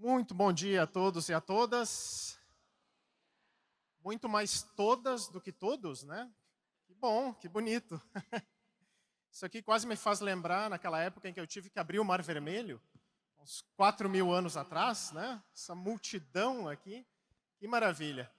Muito bom dia a todos e a todas. Muito mais todas do que todos, né? Que bom, que bonito. Isso aqui quase me faz lembrar naquela época em que eu tive que abrir o Mar Vermelho, uns 4.000 anos atrás, né? Essa multidão aqui, que maravilha.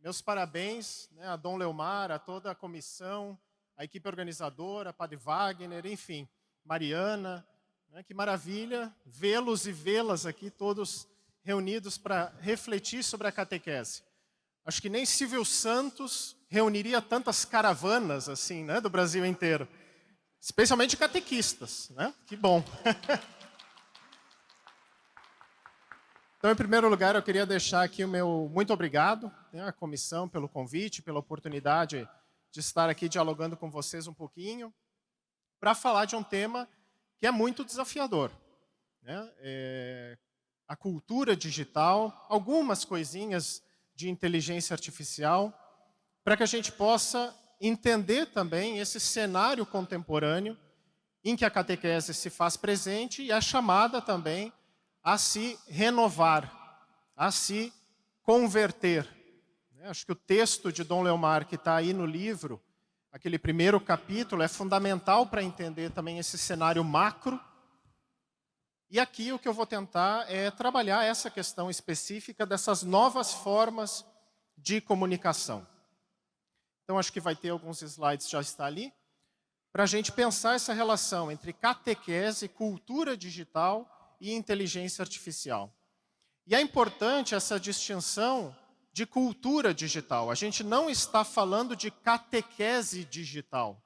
Meus parabéns, né, a Dom Leomar, a toda a comissão, a equipe organizadora, Padre Wagner, enfim, Mariana, né, que maravilha vê-los e vê-las aqui todos reunidos para refletir sobre a catequese. Acho que nem Silvio Santos reuniria tantas caravanas assim, né, do Brasil inteiro, especialmente catequistas, né? Que bom. Então, em primeiro lugar, eu queria deixar aqui o meu muito obrigado, né, à comissão pelo convite, pela oportunidade de estar aqui dialogando com vocês um pouquinho, para falar de um tema que é muito desafiador, né? A cultura digital, algumas coisinhas de inteligência artificial, para que a gente possa entender também esse cenário contemporâneo em que a catequese se faz presente e é chamada também a se renovar, a se converter. Acho que o texto de Dom Leomar, que está aí no livro, aquele primeiro capítulo, é fundamental para entender também esse cenário macro. E aqui o que eu vou tentar é trabalhar essa questão específica dessas novas formas de comunicação. Então, acho que vai ter alguns slides, já está ali, para a gente pensar essa relação entre catequese, cultura digital e inteligência artificial. E é importante essa distinção de cultura digital. A gente não está falando de catequese digital.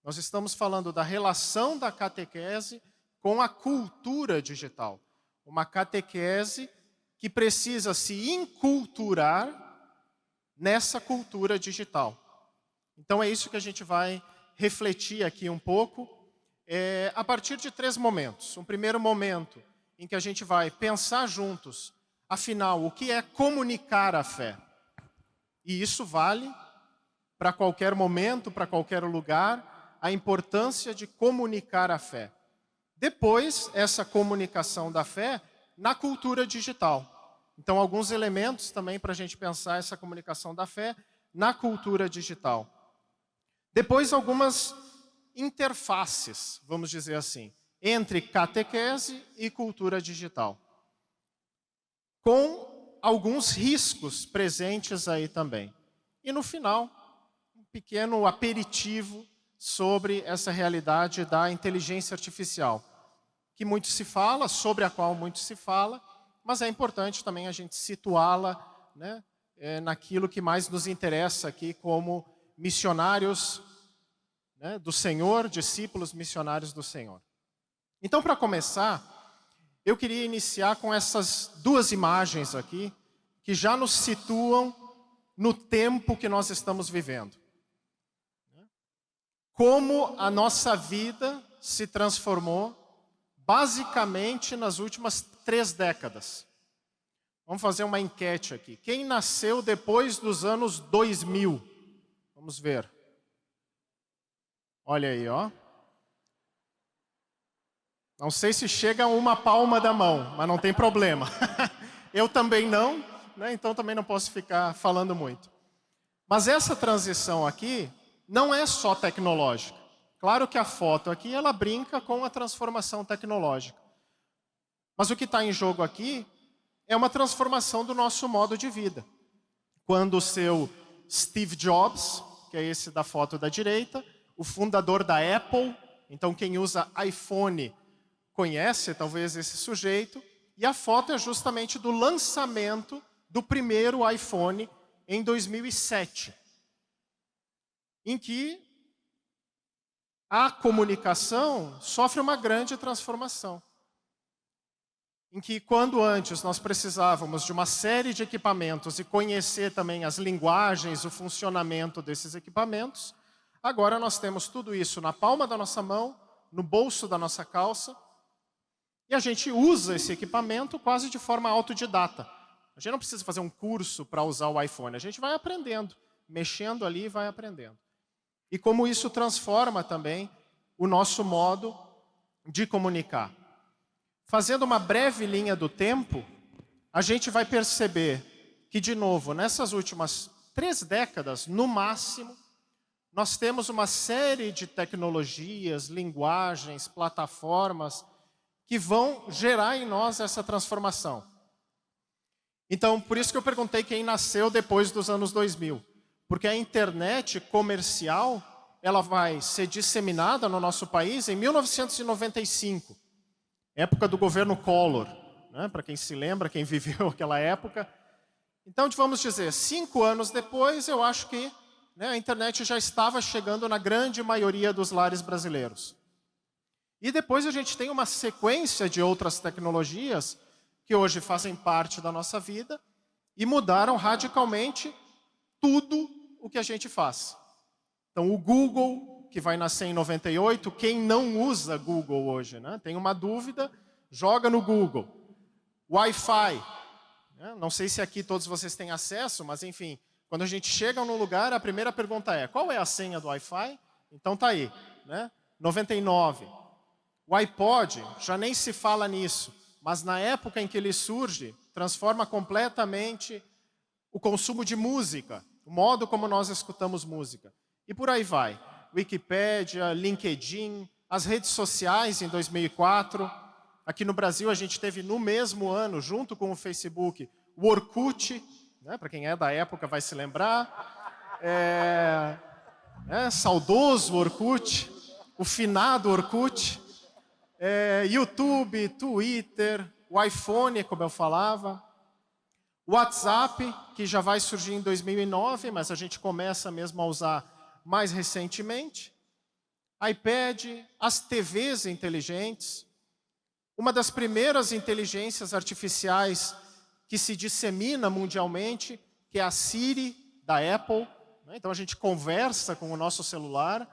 Nós estamos falando da relação da catequese com a cultura digital. Uma catequese que precisa se inculturar nessa cultura digital. Então é isso que a gente vai refletir aqui um pouco, a partir de 3 momentos. Um primeiro momento em que a gente vai pensar juntos, afinal, o que é comunicar a fé? E isso vale para qualquer momento, para qualquer lugar, a importância de comunicar a fé. Depois, essa comunicação da fé na cultura digital. Então, alguns elementos também para a gente pensar essa comunicação da fé na cultura digital. Depois, algumas interfaces, vamos dizer assim, entre catequese e cultura digital, com alguns riscos presentes aí também. E no final, um pequeno aperitivo sobre essa realidade da inteligência artificial, que muito se fala, sobre a qual muito se fala, mas é importante também a gente situá-la, né, naquilo que mais nos interessa aqui como missionários, né, do Senhor, discípulos missionários do Senhor. Então, para começar, eu queria iniciar com essas 2 imagens aqui, que já nos situam no tempo que nós estamos vivendo. Como a nossa vida se transformou, basicamente, nas últimas 3 décadas. Vamos fazer uma enquete aqui. Quem nasceu depois dos anos 2000? Vamos ver. Olha aí, ó. Não sei se chega a uma palma da mão, mas não tem problema. Eu também não, né? Então também não posso ficar falando muito. Mas essa transição aqui não é só tecnológica. Claro que a foto aqui, ela brinca com a transformação tecnológica. Mas o que está em jogo aqui é uma transformação do nosso modo de vida. Quando o seu Steve Jobs, que é esse da foto da direita, o fundador da Apple, então quem usa iPhone conhece talvez esse sujeito, e a foto é justamente do lançamento do primeiro iPhone em 2007, em que a comunicação sofre uma grande transformação. Em que, quando antes nós precisávamos de uma série de equipamentos e conhecer também as linguagens, o funcionamento desses equipamentos, agora nós temos tudo isso na palma da nossa mão, no bolso da nossa calça, e a gente usa esse equipamento quase de forma autodidata. A gente não precisa fazer um curso para usar o iPhone, a gente vai aprendendo, mexendo ali e vai aprendendo. E como isso transforma também o nosso modo de comunicar. Fazendo uma breve linha do tempo, a gente vai perceber que, de novo, nessas últimas 3 décadas, no máximo, nós temos uma série de tecnologias, linguagens, plataformas que vão gerar em nós essa transformação. Então, por isso que eu perguntei quem nasceu depois dos anos 2000. Porque a internet comercial, ela vai ser disseminada no nosso país em 1995, época do governo Collor, né? Para quem se lembra, quem viveu aquela época. Então, vamos dizer, 5 anos depois, eu acho que, né, a internet já estava chegando na grande maioria dos lares brasileiros. E depois a gente tem uma sequência de outras tecnologias que hoje fazem parte da nossa vida e mudaram radicalmente tudo o que a gente faz. Então, o Google, que vai nascer em 98, quem não usa Google hoje, né? Tem uma dúvida, joga no Google. Wi-Fi, né? Não sei se aqui todos vocês têm acesso, mas enfim, quando a gente chega num lugar, a primeira pergunta é: qual é a senha do Wi-Fi? Então tá aí, né? 99. O iPod, já nem se fala nisso, mas na época em que ele surge, transforma completamente o consumo de música, o modo como nós escutamos música. E por aí vai. Wikipédia, LinkedIn, as redes sociais em 2004. Aqui no Brasil a gente teve no mesmo ano, junto com o Facebook, o Orkut, né, para quem é da época vai se lembrar. Saudoso Orkut, o finado Orkut. YouTube, Twitter, o iPhone, como eu falava. O WhatsApp, que já vai surgir em 2009, mas a gente começa mesmo a usar mais recentemente. iPad, as TVs inteligentes. Uma das primeiras inteligências artificiais que se dissemina mundialmente, que é a Siri, da Apple. Então a gente conversa com o nosso celular,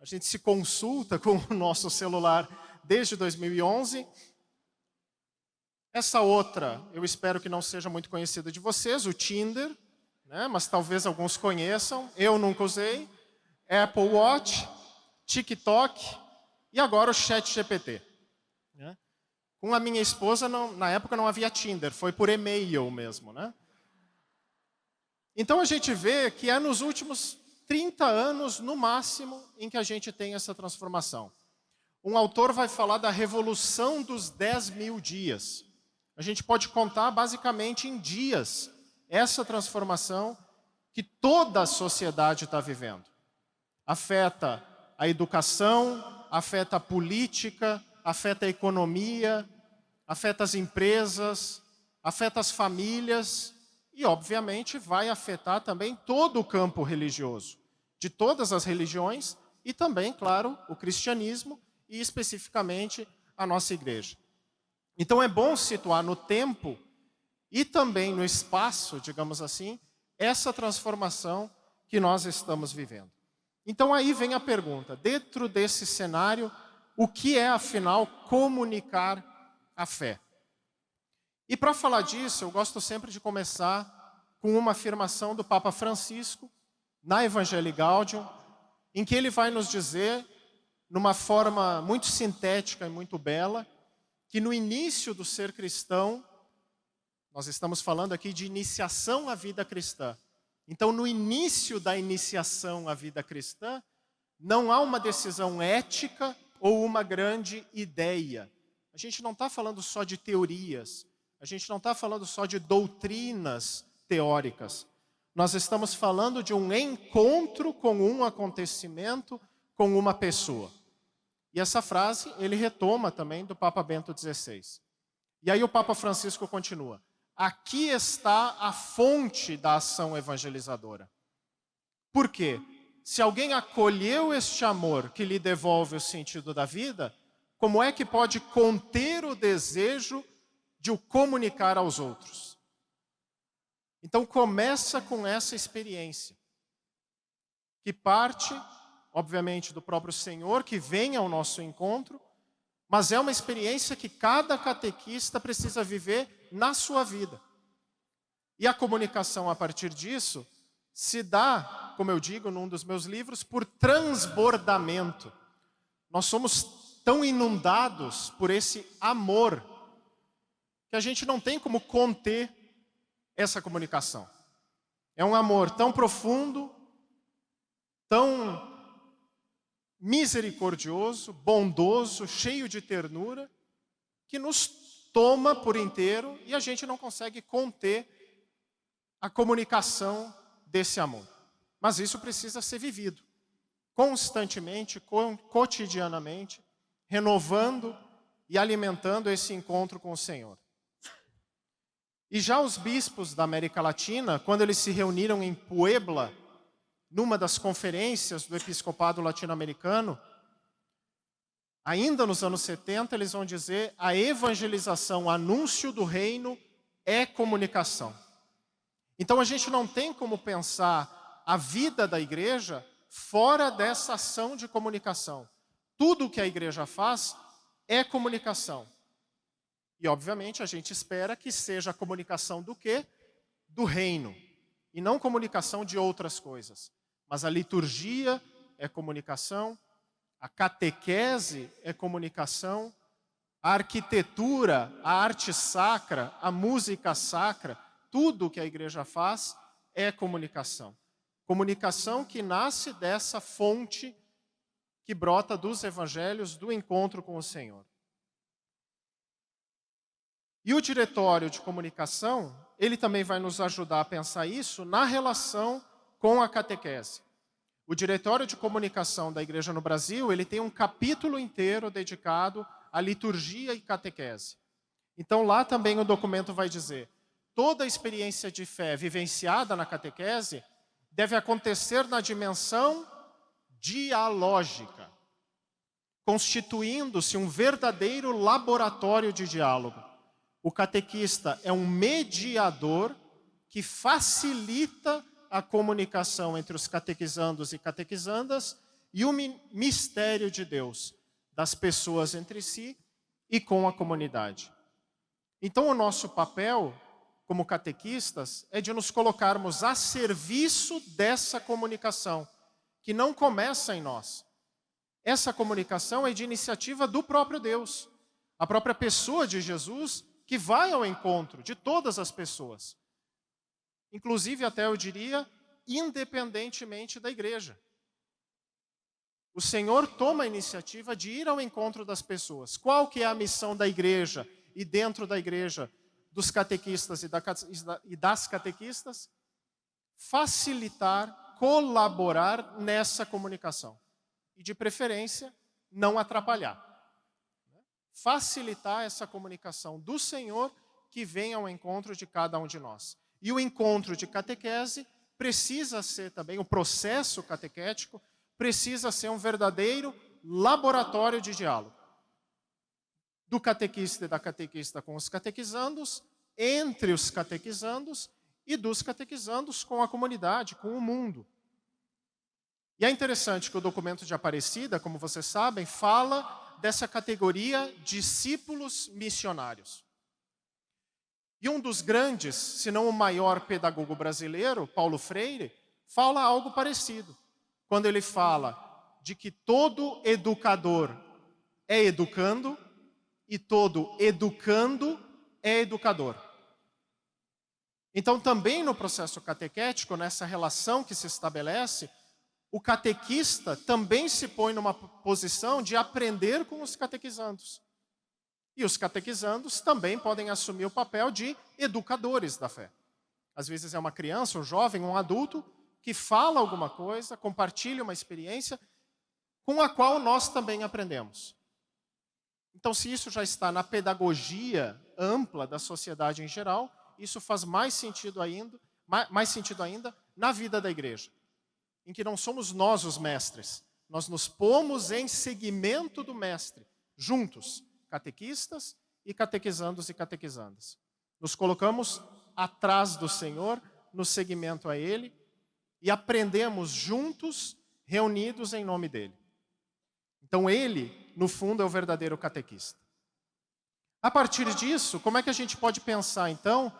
a gente se consulta com o nosso celular desde 2011. Essa outra, eu espero que não seja muito conhecida de vocês, o Tinder, né? Mas talvez alguns conheçam, eu nunca usei. Apple Watch, TikTok e agora o ChatGPT. Né? Com a minha esposa, na época não havia Tinder, foi por e-mail mesmo. Né? Então a gente vê que é nos últimos 30 anos, no máximo, em que a gente tem essa transformação. Um autor vai falar da revolução dos 10.000 dias. A gente pode contar basicamente em dias essa transformação que toda a sociedade está vivendo. Afeta a educação, afeta a política, afeta a economia, afeta as empresas, afeta as famílias e, obviamente, vai afetar também todo o campo religioso, de todas as religiões e também, claro, o cristianismo e especificamente a nossa igreja. Então é bom situar no tempo e também no espaço, digamos assim, essa transformação que nós estamos vivendo. Então aí vem a pergunta, dentro desse cenário, o que é, afinal, comunicar a fé? E para falar disso, eu gosto sempre de começar com uma afirmação do Papa Francisco, na Evangelii Gaudium, em que ele vai nos dizer, numa forma muito sintética e muito bela, que no início do ser cristão, nós estamos falando aqui de iniciação à vida cristã. Então, no início da iniciação à vida cristã, não há uma decisão ética ou uma grande ideia. A gente não está falando só de teorias, a gente não está falando só de doutrinas teóricas. Nós estamos falando de um encontro com um acontecimento, com uma pessoa. E essa frase ele retoma também do Papa Bento XVI. E aí o Papa Francisco continua. Aqui está a fonte da ação evangelizadora. Por quê? Se alguém acolheu este amor que lhe devolve o sentido da vida, como é que pode conter o desejo de o comunicar aos outros? Então começa com essa experiência, que parte, obviamente, do próprio Senhor, que vem ao nosso encontro, mas é uma experiência que cada catequista precisa viver na sua vida. E a comunicação a partir disso se dá, como eu digo num dos meus livros, por transbordamento. Nós somos tão inundados por esse amor que a gente não tem como conter essa comunicação. É um amor tão profundo, tão misericordioso, bondoso, cheio de ternura, que nos toma por inteiro e a gente não consegue conter a comunicação desse amor. Mas isso precisa ser vivido constantemente, cotidianamente, renovando e alimentando esse encontro com o Senhor. E já os bispos da América Latina, quando eles se reuniram em Puebla, numa das conferências do episcopado latino-americano, ainda nos anos 70, eles vão dizer: a evangelização, o anúncio do reino é comunicação. Então a gente não tem como pensar a vida da igreja fora dessa ação de comunicação. Tudo que a igreja faz é comunicação. E obviamente a gente espera que seja a comunicação do quê? Do reino. E não comunicação de outras coisas. Mas a liturgia é comunicação, a catequese é comunicação, a arquitetura, a arte sacra, a música sacra, tudo que a igreja faz é comunicação. Comunicação que nasce dessa fonte que brota dos evangelhos, do encontro com o Senhor. E o diretório de comunicação, ele também vai nos ajudar a pensar isso na relação com a catequese. O diretório de comunicação da Igreja no Brasil, ele tem um capítulo inteiro dedicado à liturgia e catequese. Então lá também o documento vai dizer: toda a experiência de fé vivenciada na catequese deve acontecer na dimensão dialógica, constituindo-se um verdadeiro laboratório de diálogo. O catequista é um mediador que facilita a comunicação entre os catequizandos e catequizandas e o mistério de Deus, das pessoas entre si e com a comunidade. Então o nosso papel como catequistas é de nos colocarmos a serviço dessa comunicação, que não começa em nós. Essa comunicação é de iniciativa do próprio Deus, a própria pessoa de Jesus, que vai ao encontro de todas as pessoas. Inclusive, até eu diria, independentemente da igreja. O Senhor toma a iniciativa de ir ao encontro das pessoas. Qual que é a missão da igreja e dentro da igreja dos catequistas e das catequistas? Facilitar, colaborar nessa comunicação. E, de preferência, não atrapalhar. Facilitar essa comunicação do Senhor que vem ao encontro de cada um de nós. E o encontro de catequese precisa ser também, o processo catequético, precisa ser um verdadeiro laboratório de diálogo. Do catequista e da catequista com os catequizandos, entre os catequizandos e dos catequizandos com a comunidade, com o mundo. E é interessante que o documento de Aparecida, como vocês sabem, fala dessa categoria discípulos missionários. E um dos grandes, se não o maior pedagogo brasileiro, Paulo Freire, fala algo parecido. Quando ele fala de que todo educador é educando e todo educando é educador. Então, também no processo catequético, nessa relação que se estabelece, o catequista também se põe numa posição de aprender com os catequizandos. E os catequizandos também podem assumir o papel de educadores da fé. Às vezes é uma criança, um jovem, um adulto, que fala alguma coisa, compartilha uma experiência com a qual nós também aprendemos. Então, se isso já está na pedagogia ampla da sociedade em geral, isso faz mais sentido ainda na vida da igreja, em que não somos nós os mestres, nós nos pomos em seguimento do mestre, juntos, catequistas e catequizandos e catequizandas. Nos colocamos atrás do Senhor, no seguimento a Ele, e aprendemos juntos, reunidos em nome dEle. Então Ele, no fundo, é o verdadeiro catequista. A partir disso, como é que a gente pode pensar, então,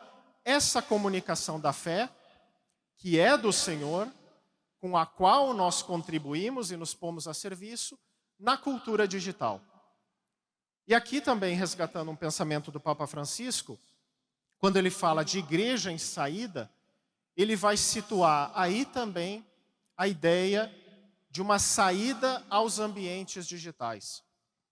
essa comunicação da fé, que é do Senhor, com a qual nós contribuímos e nos pomos a serviço, na cultura digital? E aqui também, resgatando um pensamento do Papa Francisco, quando ele fala de igreja em saída, ele vai situar aí também a ideia de uma saída aos ambientes digitais.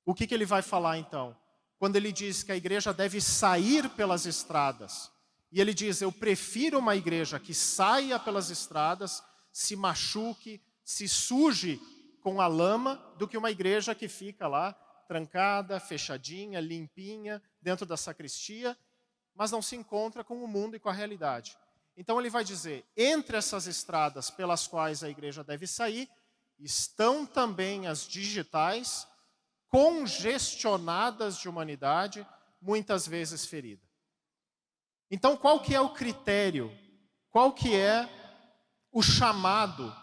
O que ele vai falar então? Quando ele diz que a igreja deve sair pelas estradas, e ele diz, eu prefiro uma igreja que saia pelas estradas, se machuque, se suje com a lama, do que uma igreja que fica lá, trancada, fechadinha, limpinha, dentro da sacristia, mas não se encontra com o mundo e com a realidade. Então ele vai dizer, entre essas estradas pelas quais a igreja deve sair, estão também as digitais, congestionadas de humanidade, muitas vezes ferida. Então qual que é o critério? Qual que é o chamado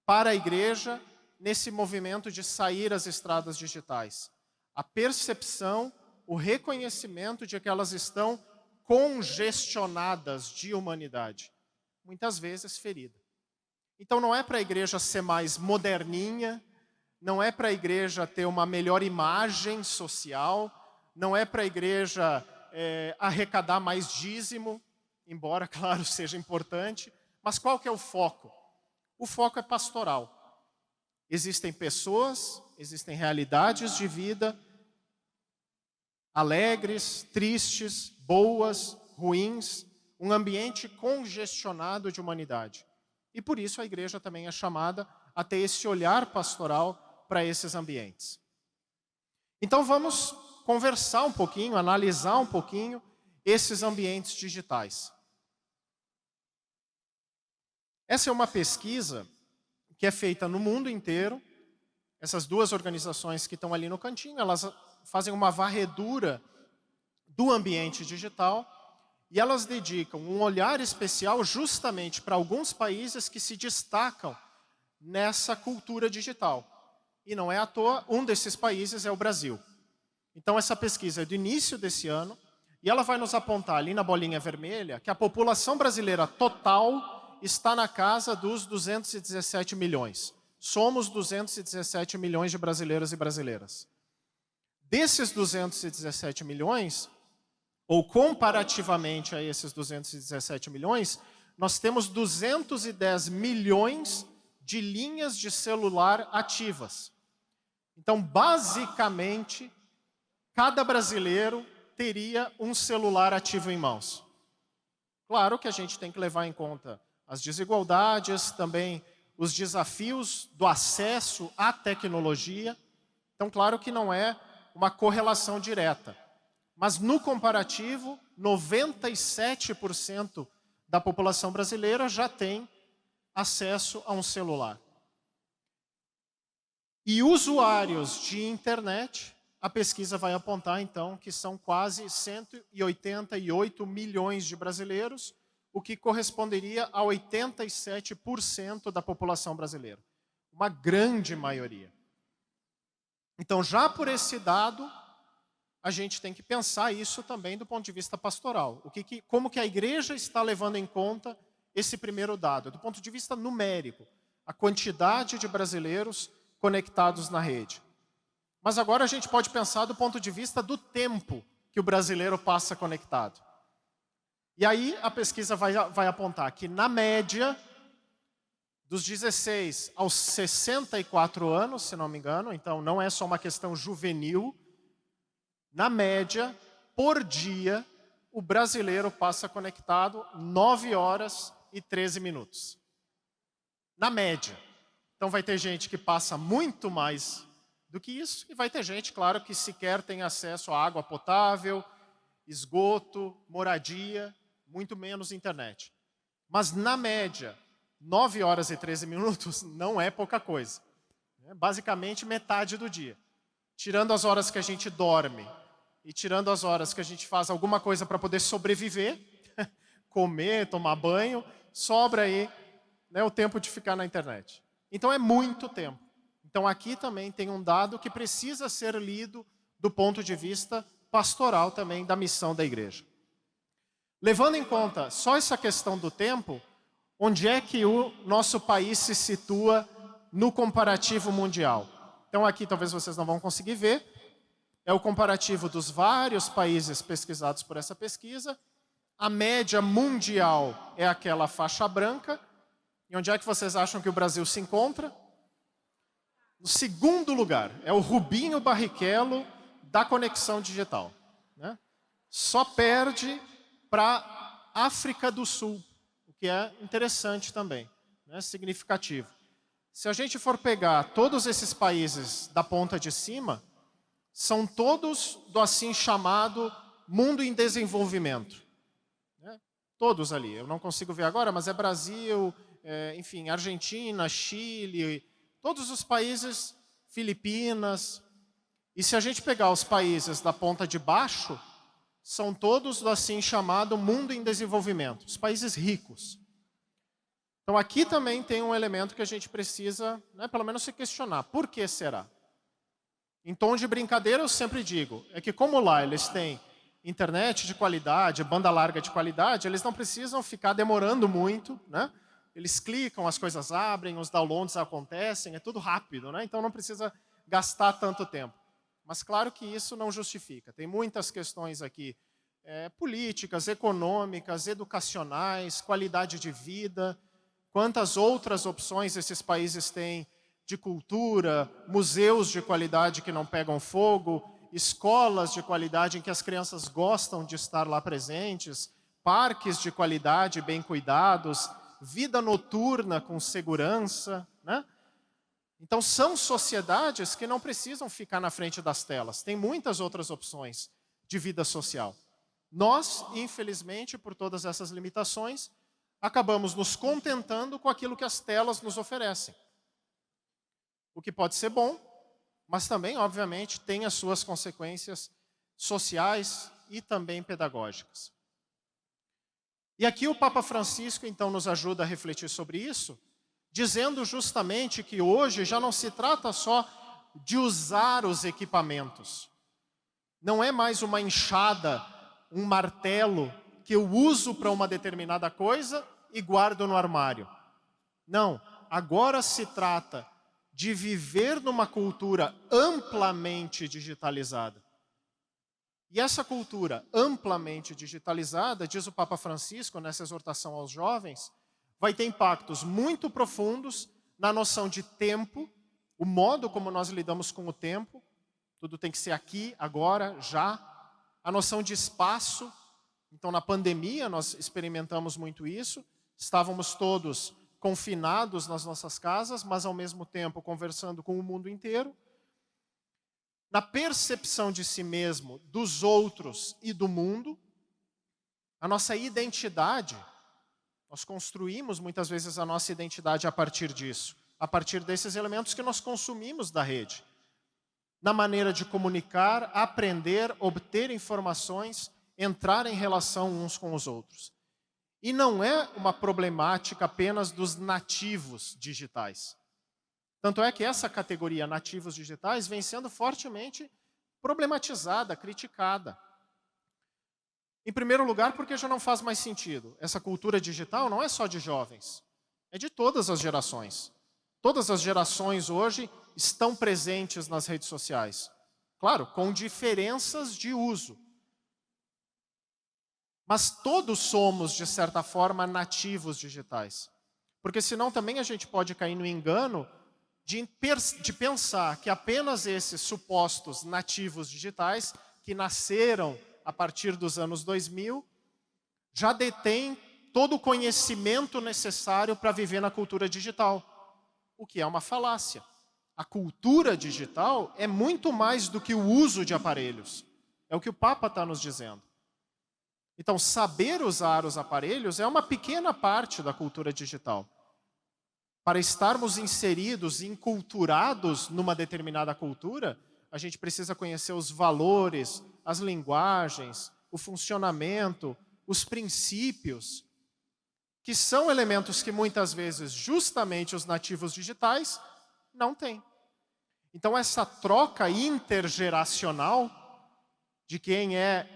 para a igreja nesse movimento de sair às estradas digitais? A percepção, o reconhecimento de que elas estão congestionadas de humanidade, muitas vezes ferida. Então não é para a igreja ser mais moderninha, não é para a igreja ter uma melhor imagem social, não é para a igreja arrecadar mais dízimo, embora, claro, seja importante, mas qual que é o foco? O foco é pastoral. Existem pessoas, existem realidades de vida, alegres, tristes, boas, ruins, um ambiente congestionado de humanidade. E por isso a igreja também é chamada a ter esse olhar pastoral para esses ambientes. Então vamos conversar um pouquinho, analisar um pouquinho esses ambientes digitais. Essa é uma pesquisa que é feita no mundo inteiro. Essas duas organizações que estão ali no cantinho, elas fazem uma varredura do ambiente digital e elas dedicam um olhar especial justamente para alguns países que se destacam nessa cultura digital. E não é à toa, um desses países é o Brasil. Então essa pesquisa é do início desse ano e ela vai nos apontar ali na bolinha vermelha que a população brasileira total está na casa dos 217 milhões. Somos 217 milhões de brasileiros e brasileiras. Desses 217 milhões, ou comparativamente a esses 217 milhões, nós temos 210 milhões de linhas de celular ativas. Então, basicamente, cada brasileiro teria um celular ativo em mãos. Claro que a gente tem que levar em conta as desigualdades, também os desafios do acesso à tecnologia. Então, claro que não é uma correlação direta. Mas no comparativo, 97% da população brasileira já tem acesso a um celular. E usuários de internet, a pesquisa vai apontar então que são quase 188 milhões de brasileiros, o que corresponderia a 87% da população brasileira. Uma grande maioria. Então, já por esse dado, a gente tem que pensar isso também do ponto de vista pastoral. Como que a igreja está levando em conta esse primeiro dado? Do ponto de vista numérico, a quantidade de brasileiros conectados na rede. Mas agora a gente pode pensar do ponto de vista do tempo que o brasileiro passa conectado. E aí a pesquisa vai apontar que, na média, dos 16 aos 64 anos, se não me engano, então não é só uma questão juvenil, na média, por dia, o brasileiro passa conectado 9 horas e 13 minutos. Na média. Então vai ter gente que passa muito mais do que isso, e vai ter gente, claro, que sequer tem acesso a água potável, esgoto, moradia, muito menos internet. Mas, na média, 9 horas e 13 minutos não é pouca coisa. É basicamente metade do dia. Tirando as horas que a gente dorme e tirando as horas que a gente faz alguma coisa para poder sobreviver, comer, tomar banho, sobra aí, né, o tempo de ficar na internet. Então é muito tempo. Então aqui também tem um dado que precisa ser lido do ponto de vista pastoral também da missão da igreja. Levando em conta só essa questão do tempo, onde é que o nosso país se situa no comparativo mundial? Então aqui talvez vocês não vão conseguir ver, é o comparativo dos vários países pesquisados por essa pesquisa. A média mundial é aquela faixa branca. E onde é que vocês acham que o Brasil se encontra? No segundo lugar, é o Rubinho Barrichello da conexão digital, né? Só perde para África do Sul, o que é interessante também, né? Significativo. Se a gente for pegar todos esses países da ponta de cima, são todos do assim chamado mundo em desenvolvimento, né? Todos ali, eu não consigo ver agora, mas é Brasil, enfim, Argentina, Chile, todos os países, Filipinas. E se a gente pegar os países da ponta de baixo, são todos do assim chamado mundo em desenvolvimento, os países ricos. Então aqui também tem um elemento que a gente precisa, né, pelo menos se questionar. Por que será? Em tom de brincadeira eu sempre digo, é que como lá eles têm internet de qualidade, banda larga de qualidade, eles não precisam ficar demorando muito, né? Eles clicam, as coisas abrem, os downloads acontecem, é tudo rápido, né? Então não precisa gastar tanto tempo. Mas claro que isso não justifica. Tem muitas questões aqui, políticas, econômicas, educacionais, qualidade de vida, quantas outras opções esses países têm de cultura, museus de qualidade que não pegam fogo, escolas de qualidade em que as crianças gostam de estar lá presentes, parques de qualidade bem cuidados, vida noturna com segurança, né? Então são sociedades que não precisam ficar na frente das telas. Tem muitas outras opções de vida social. Nós, infelizmente, por todas essas limitações, acabamos nos contentando com aquilo que as telas nos oferecem. O que pode ser bom, mas também, obviamente, tem as suas consequências sociais e também pedagógicas. E aqui o Papa Francisco, então, nos ajuda a refletir sobre isso, dizendo justamente que hoje já não se trata só de usar os equipamentos. Não é mais uma enxada, um martelo que eu uso para uma determinada coisa e guardo no armário. Não, agora se trata de viver numa cultura amplamente digitalizada. E essa cultura amplamente digitalizada, diz o Papa Francisco nessa exortação aos jovens, vai ter impactos muito profundos na noção de tempo, o modo como nós lidamos com o tempo, tudo tem que ser aqui, agora, já. A noção de espaço, então na pandemia nós experimentamos muito isso, estávamos todos confinados nas nossas casas, mas ao mesmo tempo conversando com o mundo inteiro. Na percepção de si mesmo, dos outros e do mundo, a nossa identidade, nós construímos muitas vezes a nossa identidade a partir disso, a partir desses elementos que nós consumimos da rede. Na maneira de comunicar, aprender, obter informações, entrar em relação uns com os outros. E não é uma problemática apenas dos nativos digitais. Tanto é que essa categoria nativos digitais vem sendo fortemente problematizada, criticada. Em primeiro lugar, porque já não faz mais sentido. Essa cultura digital não é só de jovens, é de todas as gerações. Todas as gerações hoje estão presentes nas redes sociais. Claro, com diferenças de uso. Mas todos somos, de certa forma, nativos digitais. Porque senão também a gente pode cair no engano de pensar que apenas esses supostos nativos digitais, que nasceram a partir dos anos 2000, já detêm todo o conhecimento necessário para viver na cultura digital, o que é uma falácia. A cultura digital é muito mais do que o uso de aparelhos. É o que o Papa está nos dizendo. Então, saber usar os aparelhos é uma pequena parte da cultura digital. Para estarmos inseridos, enculturados numa determinada cultura, a gente precisa conhecer os valores, as linguagens, o funcionamento, os princípios, que são elementos que muitas vezes justamente os nativos digitais não têm. Então essa troca intergeracional de quem é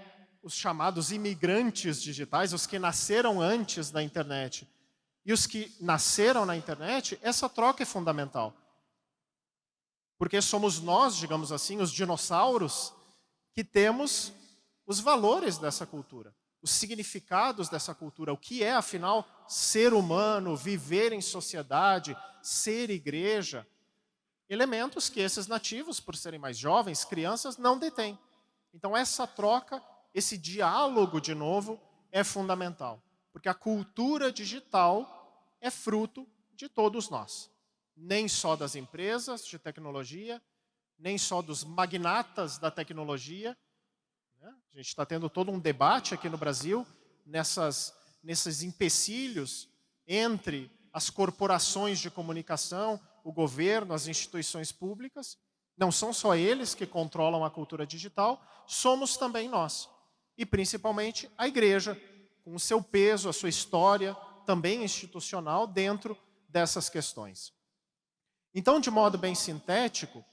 os chamados imigrantes digitais, os que nasceram antes da internet, e os que nasceram na internet, essa troca é fundamental. Porque somos nós, digamos assim, os dinossauros, que temos os valores dessa cultura, os significados dessa cultura, o que é, afinal, ser humano, viver em sociedade, ser igreja. Elementos que esses nativos, por serem mais jovens, crianças, não detêm. Então essa troca, esse diálogo de novo, é fundamental. Porque a cultura digital é fruto de todos nós. Nem só das empresas de tecnologia, nem só dos magnatas da tecnologia. Né? A gente está tendo todo um debate aqui no Brasil nesses empecilhos entre as corporações de comunicação, o governo, as instituições públicas. Não são só eles que controlam a cultura digital, somos também nós. E principalmente a igreja, com o seu peso, a sua história, também institucional, dentro dessas questões. Então, de modo bem sintético,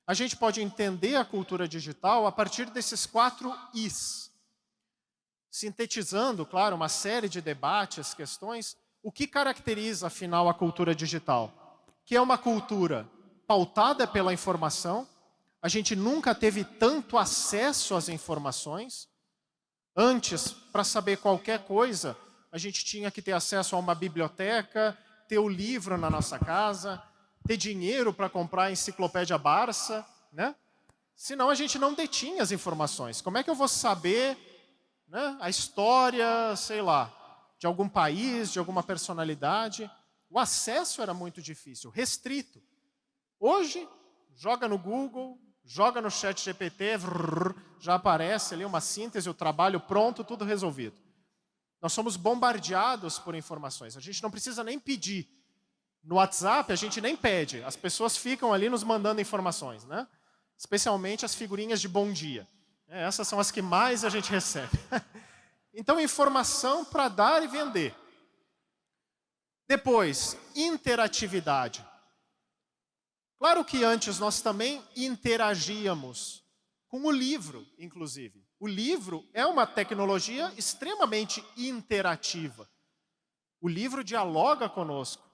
a gente pode entender a cultura digital a partir desses 4 Is. Sintetizando, claro, uma série de debates, questões, o que caracteriza, afinal, a cultura digital? Que é uma cultura pautada pela informação. A gente nunca teve tanto acesso às informações. Antes, para saber qualquer coisa, a gente tinha que ter acesso a uma biblioteca, ter o livro na nossa casa, ter dinheiro para comprar a enciclopédia Barça, né? Senão a gente não detinha as informações. Como é que eu vou saber, né, a história, sei lá, de algum país, de alguma personalidade? O acesso era muito difícil, restrito. Hoje, joga no Google, joga no ChatGPT, já aparece ali uma síntese, o trabalho pronto, tudo resolvido. Nós somos bombardeados por informações. A gente não precisa nem pedir. No WhatsApp, a gente nem pede. As pessoas ficam ali nos mandando informações, né? Especialmente as figurinhas de bom dia. Essas são as que mais a gente recebe. Então, informação para dar e vender. Depois, interatividade. Claro que antes nós também interagíamos com o livro, inclusive. O livro é uma tecnologia extremamente interativa. O livro dialoga conosco.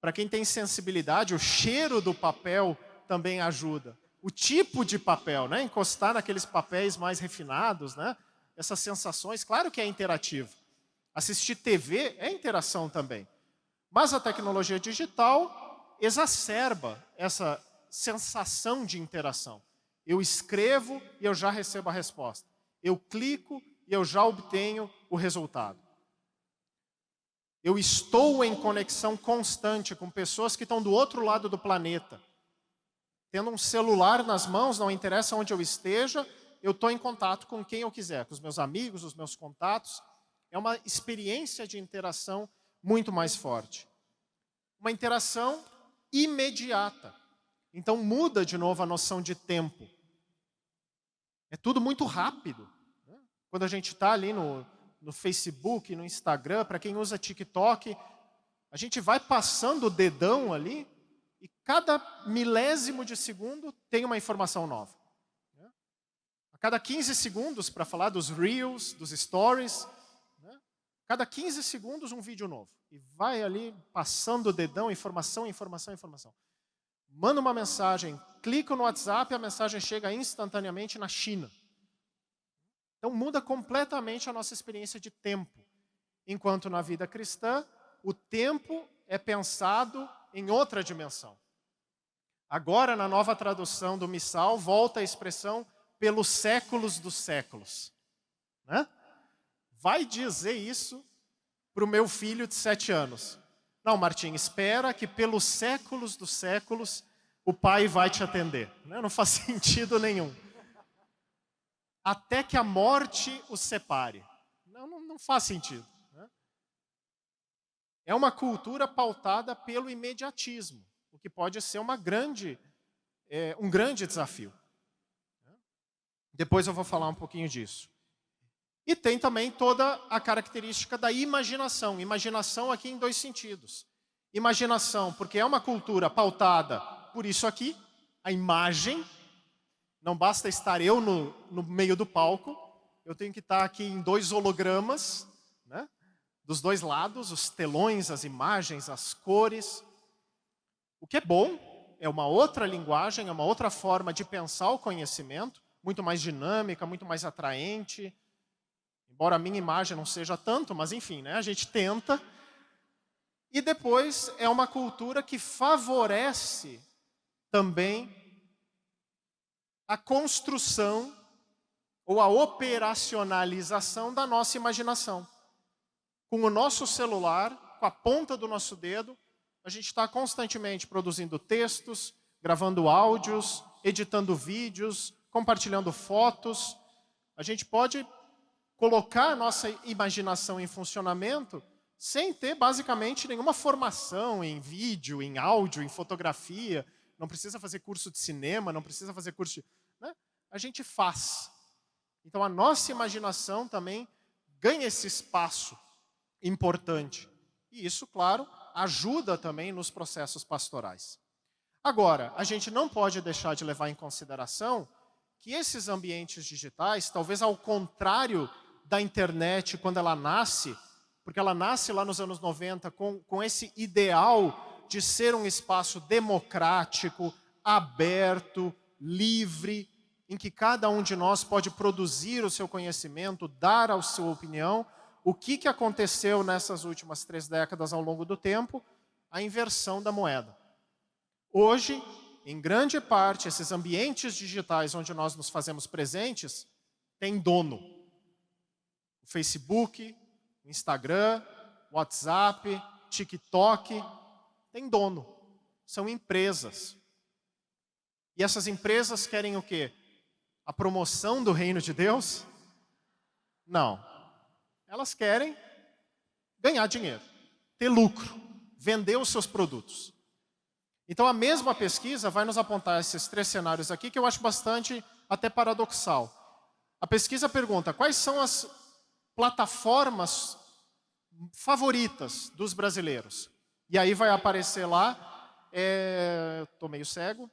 Para quem tem sensibilidade, o cheiro do papel também ajuda. O tipo de papel, né? Encostar naqueles papéis mais refinados, né? Essas sensações, claro que é interativo. Assistir TV é interação também. Mas a tecnologia digital exacerba essa sensação de interação. Eu escrevo e eu já recebo a resposta. Eu clico e eu já obtenho o resultado. Eu estou em conexão constante com pessoas que estão do outro lado do planeta. Tendo um celular nas mãos, não interessa onde eu esteja, eu estou em contato com quem eu quiser, com os meus amigos, os meus contatos. É uma experiência de interação muito mais forte. Uma interação imediata. Então muda de novo a noção de tempo. É tudo muito rápido. Quando a gente está ali no Facebook, no Instagram, para quem usa TikTok, a gente vai passando o dedão ali e cada milésimo de segundo tem uma informação nova. A cada 15 segundos, para falar dos Reels, dos Stories, cada 15 segundos um vídeo novo. E vai ali passando o dedão, informação, informação, informação. Manda uma mensagem, clica no WhatsApp e a mensagem chega instantaneamente na China. Então muda completamente a nossa experiência de tempo. Enquanto na vida cristã, o tempo é pensado em outra dimensão. Agora, na nova tradução do Missal, volta a expressão pelos séculos dos séculos. Né? Vai dizer isso para o meu filho de 7 anos. Não, Martim, espera que pelos séculos dos séculos o pai vai te atender. Não faz sentido nenhum. Até que a morte os separe. Não faz sentido. Né? É uma cultura pautada pelo imediatismo, o que pode ser um grande desafio. Depois eu vou falar um pouquinho disso. E tem também toda a característica da imaginação. Imaginação aqui em 2 sentidos. Imaginação, porque é uma cultura pautada por isso aqui, a imagem. Não basta estar eu no meio do palco, eu tenho que estar aqui em 2 hologramas, né? Dos 2 lados, os telões, as imagens, as cores. O que é bom, é uma outra linguagem, é uma outra forma de pensar o conhecimento, muito mais dinâmica, muito mais atraente. Embora a minha imagem não seja tanto, mas enfim, né? A gente tenta. E depois é uma cultura que favorece também a construção ou a operacionalização da nossa imaginação. Com o nosso celular, com a ponta do nosso dedo, a gente está constantemente produzindo textos, gravando áudios, editando vídeos, compartilhando fotos. A gente pode colocar a nossa imaginação em funcionamento sem ter basicamente nenhuma formação em vídeo, em áudio, em fotografia. Não precisa fazer curso de cinema, não precisa fazer curso de... né? A gente faz. Então a nossa imaginação também ganha esse espaço importante. E isso, claro, ajuda também nos processos pastorais. Agora, a gente não pode deixar de levar em consideração que esses ambientes digitais, talvez ao contrário da internet quando ela nasce, porque ela nasce lá nos anos 90 com esse ideal de ser um espaço democrático, aberto, livre, em que cada um de nós pode produzir o seu conhecimento, dar a sua opinião. O que aconteceu nessas últimas 3 décadas ao longo do tempo? A inversão da moeda. Hoje, em grande parte, esses ambientes digitais onde nós nos fazemos presentes, têm dono. O Facebook, o Instagram, o WhatsApp, TikTok, tem dono. São empresas. E essas empresas querem o quê? A promoção do reino de Deus? Não. Elas querem ganhar dinheiro, ter lucro, vender os seus produtos. Então a mesma pesquisa vai nos apontar esses 3 cenários aqui que eu acho bastante até paradoxal. A pesquisa pergunta quais são as plataformas favoritas dos brasileiros. E aí vai aparecer lá, estou meio cego,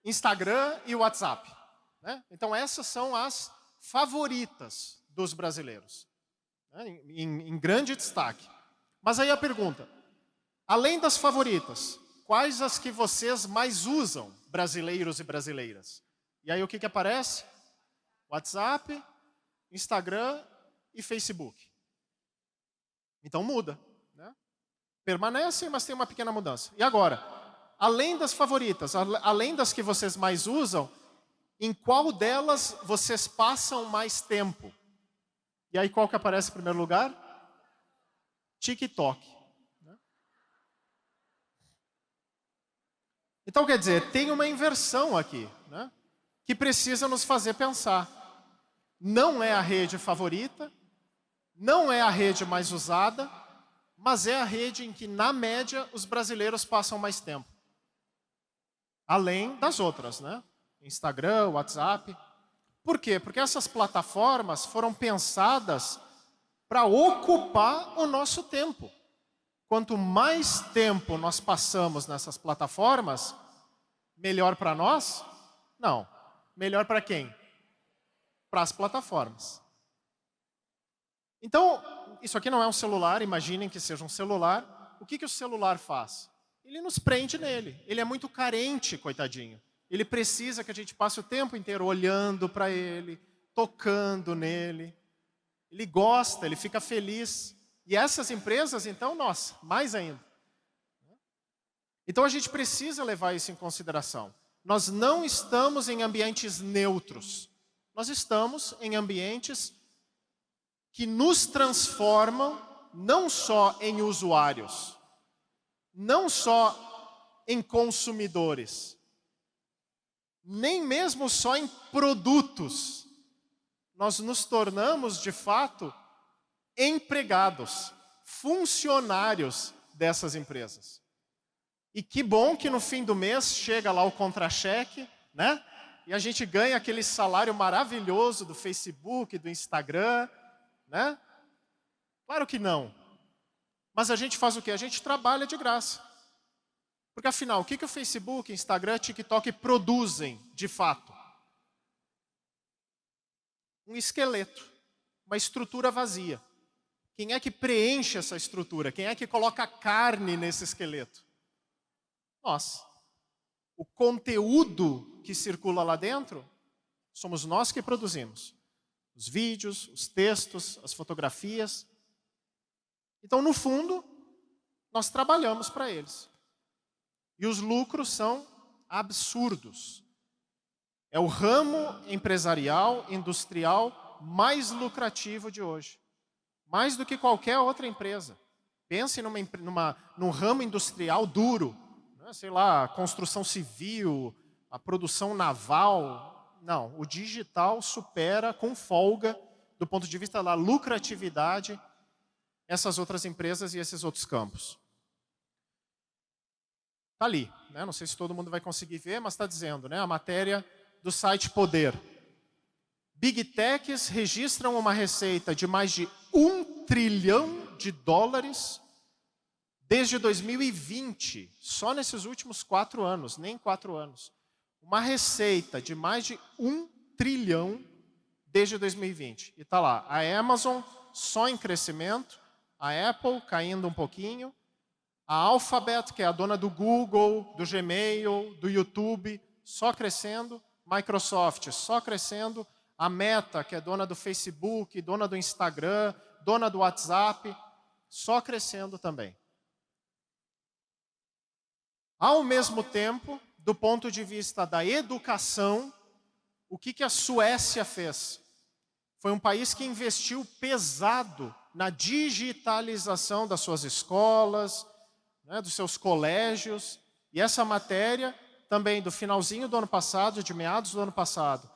Instagram e WhatsApp. Né? Então essas são as favoritas dos brasileiros, né? em grande destaque. Mas aí a pergunta, além das favoritas, quais as que vocês mais usam, brasileiros e brasileiras? E aí o que aparece? WhatsApp, Instagram e Facebook. Então muda. Né? Permanecem, mas tem uma pequena mudança. E agora, além das favoritas, além das que vocês mais usam, em qual delas vocês passam mais tempo? E aí qual que aparece em primeiro lugar? TikTok. Então, quer dizer, tem uma inversão aqui, né, que precisa nos fazer pensar. Não é a rede favorita, não é a rede mais usada, mas é a rede em que, na média, os brasileiros passam mais tempo. Além das outras, né? Instagram, WhatsApp. Por quê? Porque essas plataformas foram pensadas para ocupar o nosso tempo. Quanto mais tempo nós passamos nessas plataformas, melhor para nós? Não. Melhor para quem? Para as plataformas. Então, isso aqui não é um celular, imaginem que seja um celular. O que o celular faz? Ele nos prende nele. Ele é muito carente, coitadinho. Ele precisa que a gente passe o tempo inteiro olhando para ele, tocando nele. Ele gosta, ele fica feliz. E essas empresas, então, nossa, mais ainda. Então a gente precisa levar isso em consideração. Nós não estamos em ambientes neutros. Nós estamos em ambientes que nos transformam não só em usuários, não só em consumidores, nem mesmo só em produtos. Nós nos tornamos, de fato, empregados, funcionários dessas empresas. E que bom que no fim do mês chega lá o contra-cheque, né? E a gente ganha aquele salário maravilhoso do Facebook, do Instagram, né? Claro que não. Mas a gente faz o quê? A gente trabalha de graça. Porque afinal, o que o Facebook, Instagram, TikTok produzem de fato? Um esqueleto, uma estrutura vazia. Quem é que preenche essa estrutura? Quem é que coloca carne nesse esqueleto? Nós. O conteúdo que circula lá dentro Somos nós que produzimos os vídeos, os textos, as fotografias. Então, no fundo, nós trabalhamos para eles. E os lucros são absurdos. É o ramo empresarial, industrial mais lucrativo de hoje. Mais do que qualquer outra empresa. Pense num ramo industrial duro, né? Sei lá, construção civil, a produção naval. Não, o digital supera com folga, do ponto de vista da lucratividade, essas outras empresas e esses outros campos. Está ali, né? Não sei se todo mundo vai conseguir ver, mas está dizendo, né? A matéria do site Poder. Big Techs registram uma receita de mais de $1 trilhão desde 2020, só nesses últimos 4 anos, nem 4 anos. Uma receita de mais de $1 trilhão desde 2020. E está lá, a Amazon só em crescimento, a Apple caindo um pouquinho, a Alphabet, que é a dona do Google, do Gmail, do YouTube, só crescendo, Microsoft só crescendo, a Meta, que é dona do Facebook, dona do Instagram, dona do WhatsApp, só crescendo também. Ao mesmo tempo, do ponto de vista da educação, o que a Suécia fez? Foi um país que investiu pesado na digitalização das suas escolas, né, dos seus colégios. E essa matéria, também do finalzinho do ano passado, de meados do ano passado,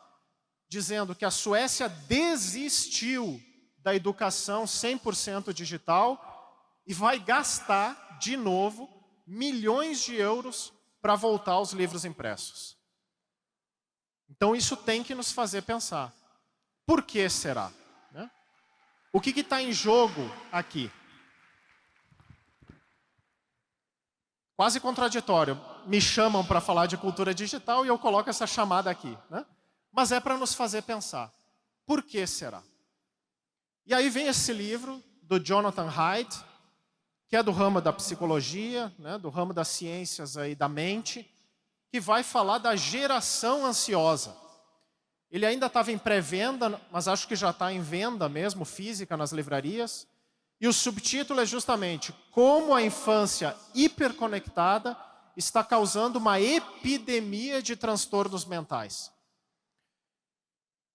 dizendo que a Suécia desistiu da educação 100% digital e vai gastar, de novo, milhões de euros para voltar aos livros impressos. Então, isso tem que nos fazer pensar. Por que será? Né? O que está em jogo aqui? Quase contraditório. Me chamam para falar de cultura digital e eu coloco essa chamada aqui. Né? Mas é para nos fazer pensar. Por que será? E aí vem esse livro do Jonathan Haidt, que é do ramo da psicologia, né, do ramo das ciências aí da mente, que vai falar da geração ansiosa. Ele ainda estava em pré-venda, mas acho que já está em venda mesmo, física, nas livrarias. E o subtítulo é justamente como a infância hiperconectada está causando uma epidemia de transtornos mentais.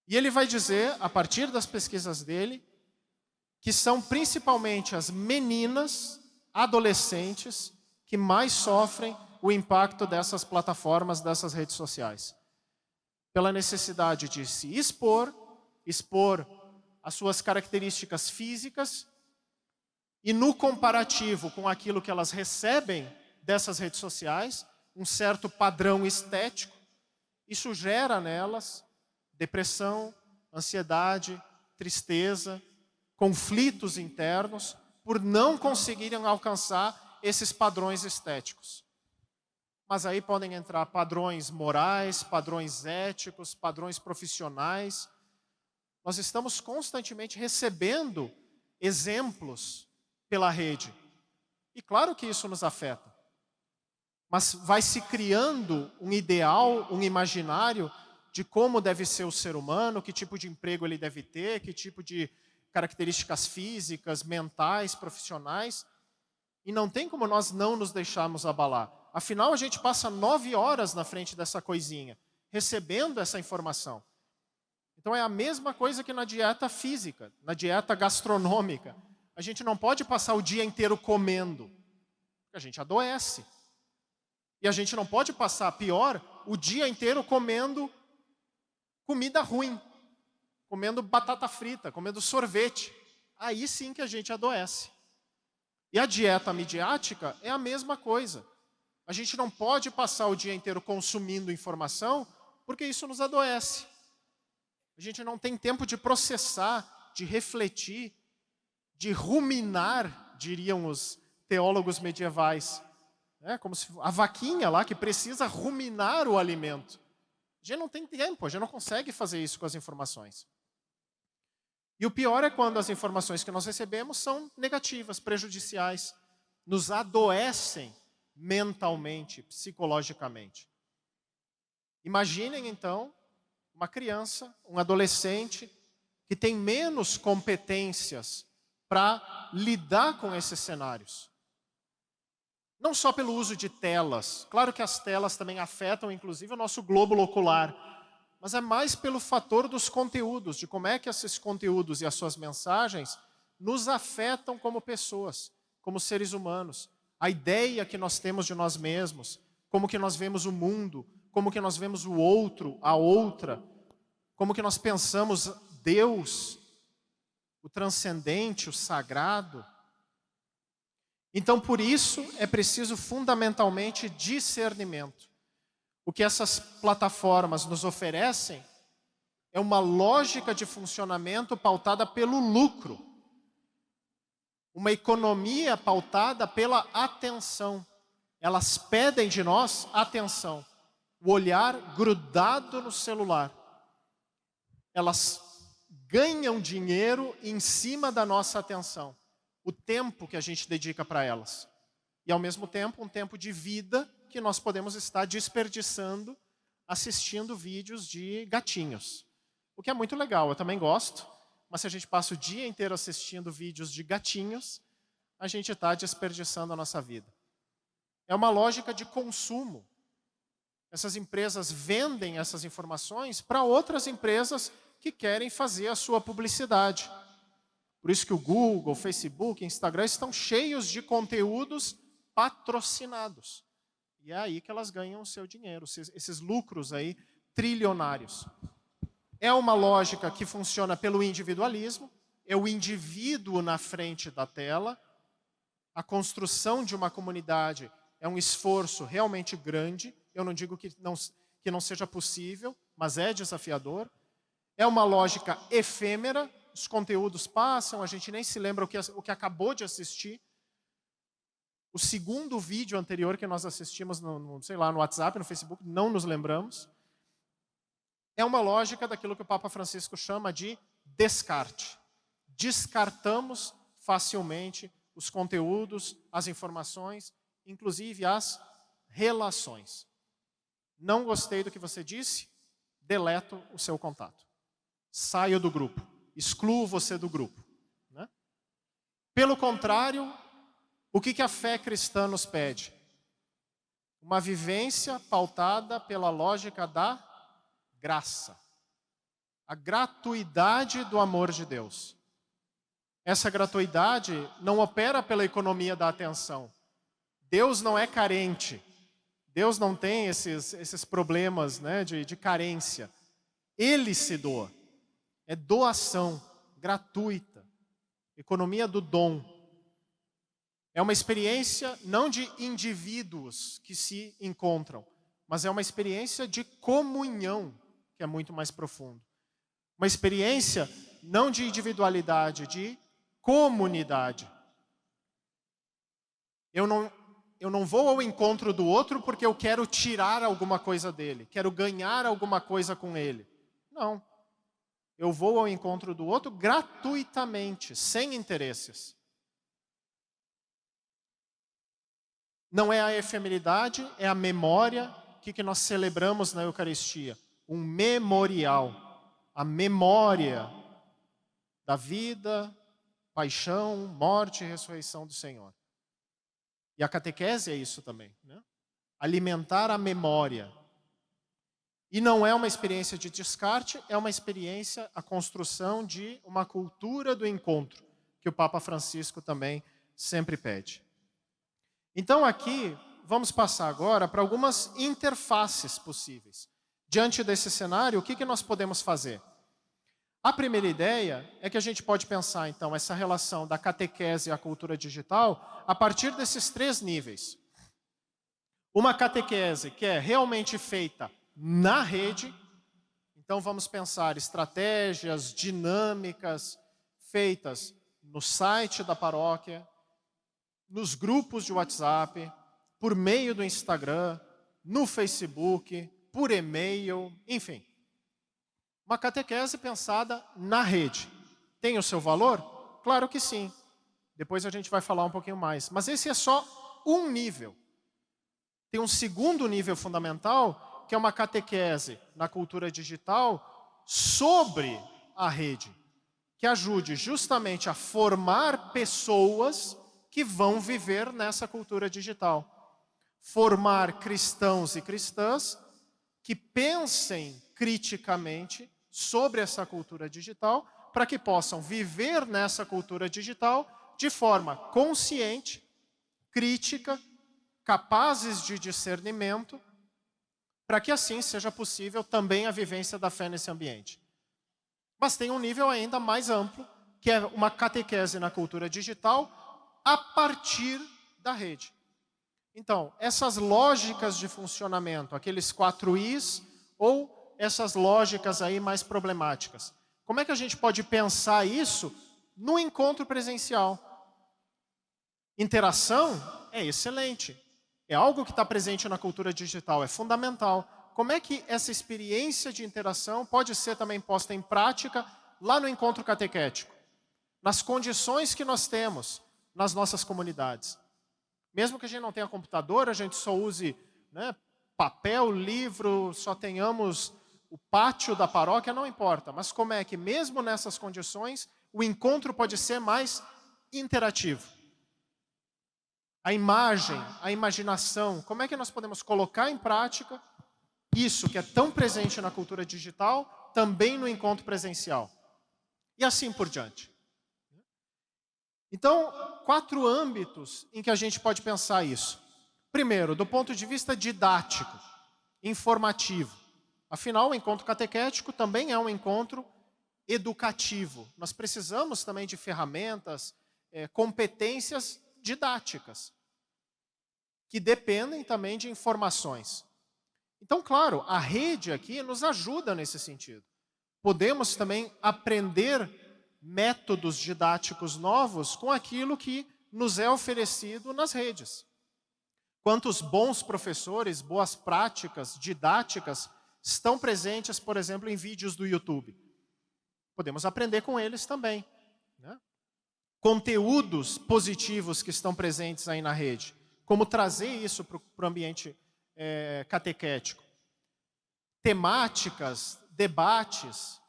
E ele vai dizer, a partir das pesquisas dele, que são principalmente as meninas, adolescentes, que mais sofrem o impacto dessas plataformas, dessas redes sociais. Pela necessidade de se expor as suas características físicas, e no comparativo com aquilo que elas recebem dessas redes sociais, um certo padrão estético, isso gera nelas depressão, ansiedade, tristeza, conflitos internos, por não conseguirem alcançar esses padrões estéticos. Mas aí podem entrar padrões morais, padrões éticos, padrões profissionais. Nós estamos constantemente recebendo exemplos pela rede. E claro que isso nos afeta. Mas vai se criando um ideal, um imaginário de como deve ser o ser humano, que tipo de emprego ele deve ter, que tipo de características físicas, mentais, profissionais. E não tem como nós não nos deixarmos abalar. Afinal, a gente passa 9 horas na frente dessa coisinha, recebendo essa informação. Então é a mesma coisa que na dieta física, na dieta gastronômica. A gente não pode passar o dia inteiro comendo, porque a gente adoece. E a gente não pode passar, pior, o dia inteiro comendo comida ruim, comendo batata frita, comendo sorvete. Aí sim que a gente adoece. E a dieta midiática é a mesma coisa. A gente não pode passar o dia inteiro consumindo informação, porque isso nos adoece. A gente não tem tempo de processar, de refletir, de ruminar, diriam os teólogos medievais. É como se a vaquinha lá que precisa ruminar o alimento. A gente não tem tempo, a gente não consegue fazer isso com as informações. E o pior é quando as informações que nós recebemos são negativas, prejudiciais, nos adoecem mentalmente, psicologicamente. Imaginem, então, uma criança, um adolescente, que tem menos competências para lidar com esses cenários. Não só pelo uso de telas. Claro que as telas também afetam, inclusive, o nosso globo ocular. Mas é mais pelo fator dos conteúdos, de como é que esses conteúdos e as suas mensagens nos afetam como pessoas, como seres humanos. A ideia que nós temos de nós mesmos, como que nós vemos o mundo, como que nós vemos o outro, a outra, como que nós pensamos Deus, o transcendente, o sagrado. Então, por isso, é preciso fundamentalmente discernimento. O que essas plataformas nos oferecem é uma lógica de funcionamento pautada pelo lucro. Uma economia pautada pela atenção. Elas pedem de nós atenção. O olhar grudado no celular. Elas ganham dinheiro em cima da nossa atenção. O tempo que a gente dedica para elas. E ao mesmo tempo, um tempo de vida que nós podemos estar desperdiçando assistindo vídeos de gatinhos. O que é muito legal, eu também gosto. Mas se a gente passa o dia inteiro assistindo vídeos de gatinhos, a gente está desperdiçando a nossa vida. É uma lógica de consumo. Essas empresas vendem essas informações para outras empresas que querem fazer a sua publicidade. Por isso que o Google, o Facebook, o Instagram estão cheios de conteúdos patrocinados. E é aí que elas ganham o seu dinheiro, esses lucros aí trilionários. É uma lógica que funciona pelo individualismo, é o indivíduo na frente da tela. A construção de uma comunidade é um esforço realmente grande. Eu não digo que não seja possível, mas é desafiador. É uma lógica efêmera. Os conteúdos passam, a gente nem se lembra o que acabou de assistir. O segundo vídeo anterior que nós assistimos sei lá, no WhatsApp, no Facebook, não nos lembramos. É uma lógica daquilo que o Papa Francisco chama de descarte. Descartamos facilmente os conteúdos, as informações, inclusive as relações. Não gostei do que você disse, deleto o seu contato. Saio do grupo. Excluo você do grupo. Né? Pelo contrário, o que a fé cristã nos pede? Uma vivência pautada pela lógica da graça. A gratuidade do amor de Deus. Essa gratuidade não opera pela economia da atenção. Deus não é carente. Deus não tem esses problemas, né, de carência. Ele se doa. É doação gratuita, economia do dom. É uma experiência não de indivíduos que se encontram, mas é uma experiência de comunhão, que é muito mais profundo. Uma experiência não de individualidade, de comunidade. Eu não vou ao encontro do outro porque eu quero tirar alguma coisa dele, quero ganhar alguma coisa com ele. Não. Eu vou ao encontro do outro gratuitamente, sem interesses. Não é a efemeridade, é a memória. O que nós celebramos na Eucaristia? Um memorial. A memória da vida, paixão, morte e ressurreição do Senhor. E a catequese é isso também. Né? Alimentar a memória. E não é uma experiência de descarte, é uma experiência, a construção de uma cultura do encontro, que o Papa Francisco também sempre pede. Então aqui, vamos passar agora para algumas interfaces possíveis. Diante desse cenário, o que nós podemos fazer? A primeira ideia é que a gente pode pensar, então, essa relação da catequese e a cultura digital a partir desses 3 níveis. Uma catequese que é realmente feita na rede, então vamos pensar estratégias dinâmicas feitas no site da paróquia, nos grupos de WhatsApp, por meio do Instagram, no Facebook, por e-mail, enfim. Uma catequese pensada na rede. Tem o seu valor? Claro que sim. Depois a gente vai falar um pouquinho mais. Mas esse é só um nível. Tem um segundo nível fundamental, que é uma catequese na cultura digital sobre a rede, que ajude justamente a formar pessoas que vão viver nessa cultura digital. Formar cristãos e cristãs que pensem criticamente sobre essa cultura digital, para que possam viver nessa cultura digital de forma consciente, crítica, capazes de discernimento, para que assim seja possível também a vivência da fé nesse ambiente. Mas tem um nível ainda mais amplo, que é uma catequese na cultura digital a partir da rede. Então, essas lógicas de funcionamento, aqueles 4 Is, ou essas lógicas aí mais problemáticas. Como é que a gente pode pensar isso no encontro presencial? Interação é excelente. É algo que está presente na cultura digital, é fundamental. Como é que essa experiência de interação pode ser também posta em prática lá no encontro catequético? Nas condições que nós temos nas nossas comunidades. Mesmo que a gente não tenha computador, a gente só use, né, papel, livro, só tenhamos o pátio da paróquia, não importa. Mas como é que mesmo nessas condições, o encontro pode ser mais interativo? A imagem, a imaginação, como é que nós podemos colocar em prática isso que é tão presente na cultura digital, também no encontro presencial? E assim por diante. Então, 4 âmbitos em que a gente pode pensar isso. Primeiro, do ponto de vista didático, informativo. Afinal, o encontro catequético também é um encontro educativo. Nós precisamos também de ferramentas, competências didáticas, que dependem também de informações. Então, claro, a rede aqui nos ajuda nesse sentido. Podemos também aprender métodos didáticos novos com aquilo que nos é oferecido nas redes. Quantos bons professores, boas práticas didáticas estão presentes, por exemplo, em vídeos do YouTube? Podemos aprender com eles também, né? Conteúdos positivos que estão presentes aí na rede. Como trazer isso para o ambiente catequético. Temáticas, debates,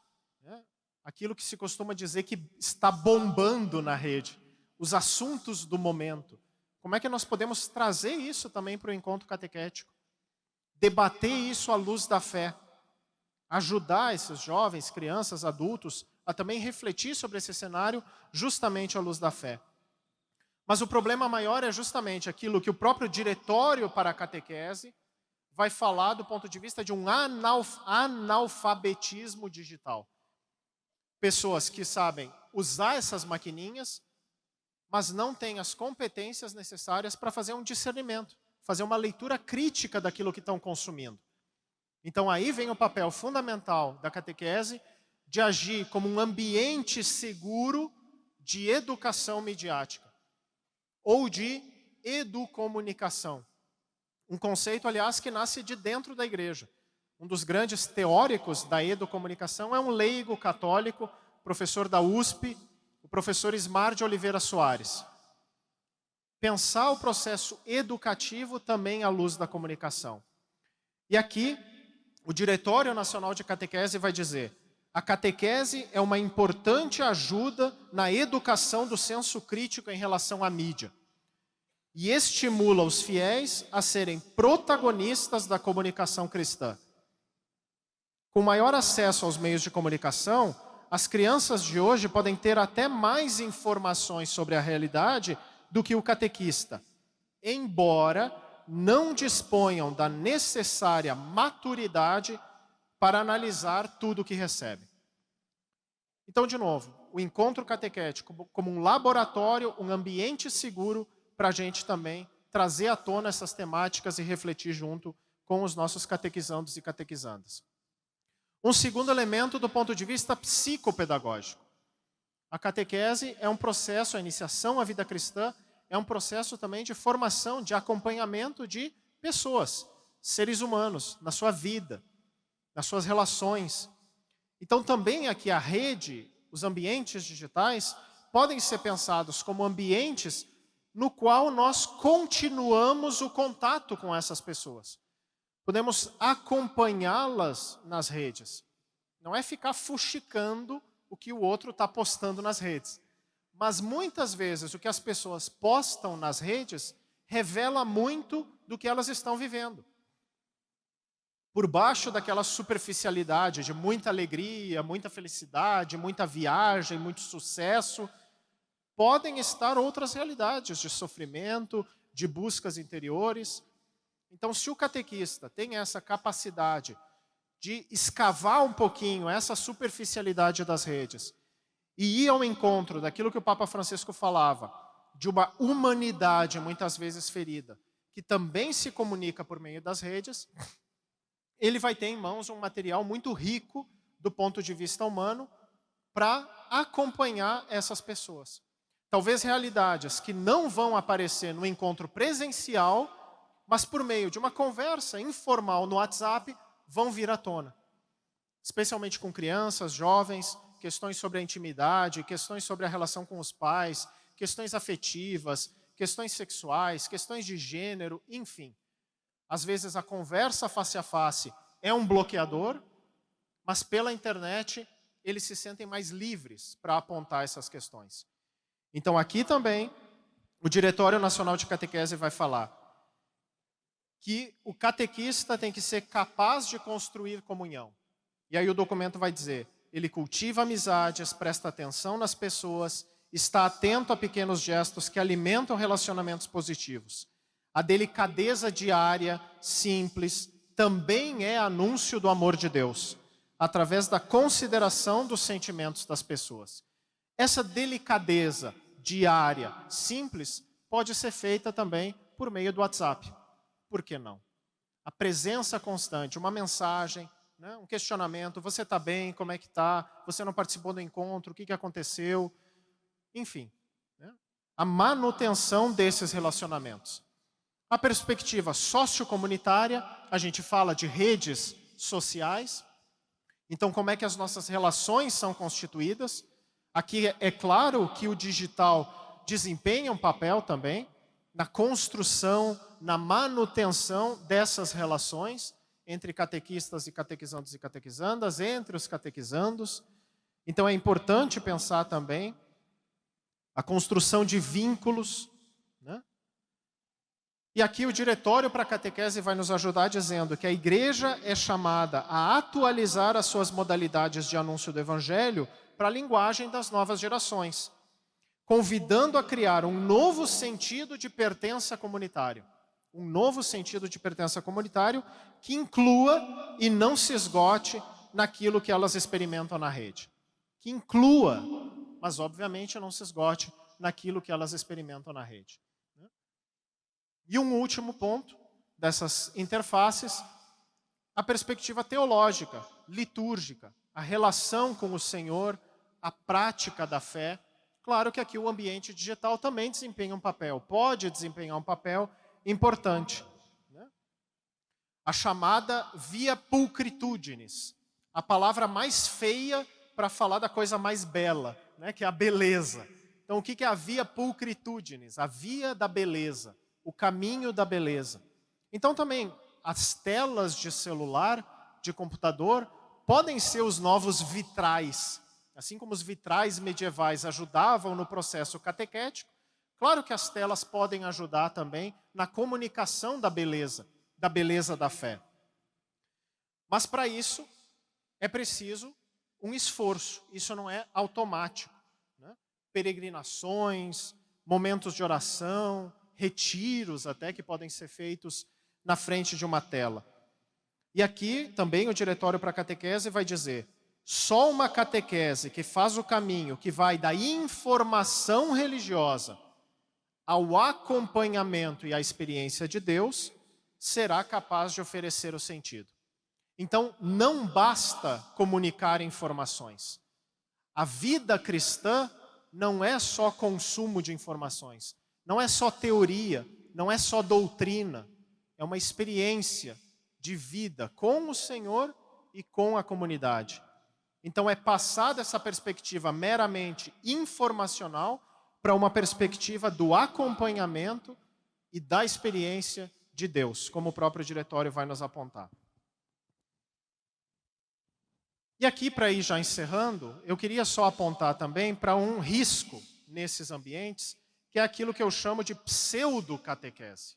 né? Aquilo que se costuma dizer que está bombando na rede. Os assuntos do momento. Como é que nós podemos trazer isso também para o encontro catequético? Debater isso à luz da fé. Ajudar esses jovens, crianças, adultos a também refletir sobre esse cenário justamente à luz da fé. Mas o problema maior é justamente aquilo que o próprio diretório para a catequese vai falar do ponto de vista de um analfabetismo digital. Pessoas que sabem usar essas maquininhas, mas não têm as competências necessárias para fazer um discernimento, fazer uma leitura crítica daquilo que estão consumindo. Então aí vem o papel fundamental da catequese de agir como um ambiente seguro de educação midiática ou de educomunicação. Um conceito, aliás, que nasce de dentro da igreja. Um dos grandes teóricos da educomunicação é um leigo católico, professor da USP, o professor Ismar de Oliveira Soares. Pensar o processo educativo também à luz da comunicação. E aqui, o Diretório Nacional de Catequese vai dizer: a catequese é uma importante ajuda na educação do senso crítico em relação à mídia. E estimula os fiéis a serem protagonistas da comunicação cristã. Com maior acesso aos meios de comunicação, as crianças de hoje podem ter até mais informações sobre a realidade do que o catequista, embora não disponham da necessária maturidade para analisar tudo o que recebem. Então, de novo, o encontro catequético como um laboratório, um ambiente seguro para a gente também trazer à tona essas temáticas e refletir junto com os nossos catequizandos e catequizandas. Um segundo elemento do ponto de vista psicopedagógico. A catequese é um processo, a iniciação à vida cristã é um processo também de formação, de acompanhamento de pessoas, seres humanos, na sua vida, nas suas relações. Então também aqui a rede, os ambientes digitais, podem ser pensados como ambientes no qual nós continuamos o contato com essas pessoas. Podemos acompanhá-las nas redes. Não é ficar fuxicando o que o outro está postando nas redes. Mas muitas vezes o que as pessoas postam nas redes revela muito do que elas estão vivendo. Por baixo daquela superficialidade de muita alegria, muita felicidade, muita viagem, muito sucesso, podem estar outras realidades de sofrimento, de buscas interiores. Então, se o catequista tem essa capacidade de escavar um pouquinho essa superficialidade das redes e ir ao encontro daquilo que o Papa Francisco falava, de uma humanidade muitas vezes ferida, que também se comunica por meio das redes, ele vai ter em mãos um material muito rico do ponto de vista humano para acompanhar essas pessoas. Talvez realidades que não vão aparecer no encontro presencial, mas por meio de uma conversa informal no WhatsApp, vão vir à tona. Especialmente com crianças, jovens, questões sobre a intimidade, questões sobre a relação com os pais, questões afetivas, questões sexuais, questões de gênero, enfim. Às vezes a conversa face a face é um bloqueador, mas pela internet eles se sentem mais livres para apontar essas questões. Então aqui também o Diretório Nacional de Catequese vai falar que o catequista tem que ser capaz de construir comunhão. E aí o documento vai dizer, ele cultiva amizades, presta atenção nas pessoas, está atento a pequenos gestos que alimentam relacionamentos positivos. A delicadeza diária, simples, também é anúncio do amor de Deus, através da consideração dos sentimentos das pessoas. Essa delicadeza diária, simples, pode ser feita também por meio do WhatsApp. Por que não? A presença constante, uma mensagem, né, um questionamento, você está bem, como é que está? Você não participou do encontro, o que aconteceu? Enfim, né, a manutenção desses relacionamentos. A perspectiva sociocomunitária, a gente fala de redes sociais. Então, como é que as nossas relações são constituídas? Aqui é claro que o digital desempenha um papel também na construção, na manutenção dessas relações entre catequistas e catequizandos e catequizandas, entre os catequizandos. Então, é importante pensar também a construção de vínculos, né? E aqui o Diretório para a Catequese vai nos ajudar dizendo que a igreja é chamada a atualizar as suas modalidades de anúncio do Evangelho para a linguagem das novas gerações, convidando a criar um novo sentido de pertença comunitário. Um novo sentido de pertença comunitário que inclua e não se esgote naquilo que elas experimentam na rede. Que inclua, mas obviamente não se esgote naquilo que elas experimentam na rede. E um último ponto dessas interfaces, a perspectiva teológica, litúrgica, a relação com o Senhor, a prática da fé. Claro que aqui o ambiente digital também desempenha um papel, pode desempenhar um papel importante. Né? A chamada via pulchritudinis, a palavra mais feia para falar da coisa mais bela, né? Que é a beleza. Então o que é a via pulchritudinis? A via da beleza. O caminho da beleza. Então também as telas de celular, de computador, podem ser os novos vitrais. Assim como os vitrais medievais ajudavam no processo catequético, claro que as telas podem ajudar também na comunicação da beleza da fé. Mas para isso é preciso um esforço, isso não é automático. Né? Peregrinações, momentos de oração, retiros até que podem ser feitos na frente de uma tela. E aqui também o Diretório para a Catequese vai dizer, só uma catequese que faz o caminho, que vai da informação religiosa ao acompanhamento e à experiência de Deus, será capaz de oferecer o sentido. Então, não basta comunicar informações. A vida cristã não é só consumo de informações. Não é só teoria, não é só doutrina, é uma experiência de vida com o Senhor e com a comunidade. Então é passar dessa perspectiva meramente informacional para uma perspectiva do acompanhamento e da experiência de Deus, como o próprio diretório vai nos apontar. E aqui, para ir já encerrando, eu queria só apontar também para um risco nesses ambientes, que é aquilo que eu chamo de pseudo-catequese.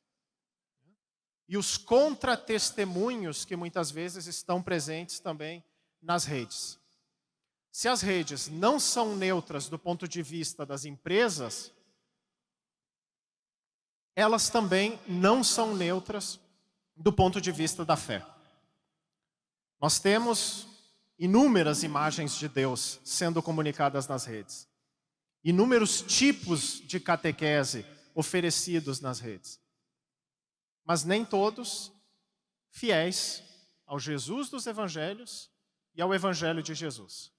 E os contra-testemunhos que muitas vezes estão presentes também nas redes. Se as redes não são neutras do ponto de vista das empresas, elas também não são neutras do ponto de vista da fé. Nós temos inúmeras imagens de Deus sendo comunicadas nas redes. Inúmeros tipos de catequese oferecidos nas redes. Mas nem todos fiéis ao Jesus dos evangelhos e ao evangelho de Jesus.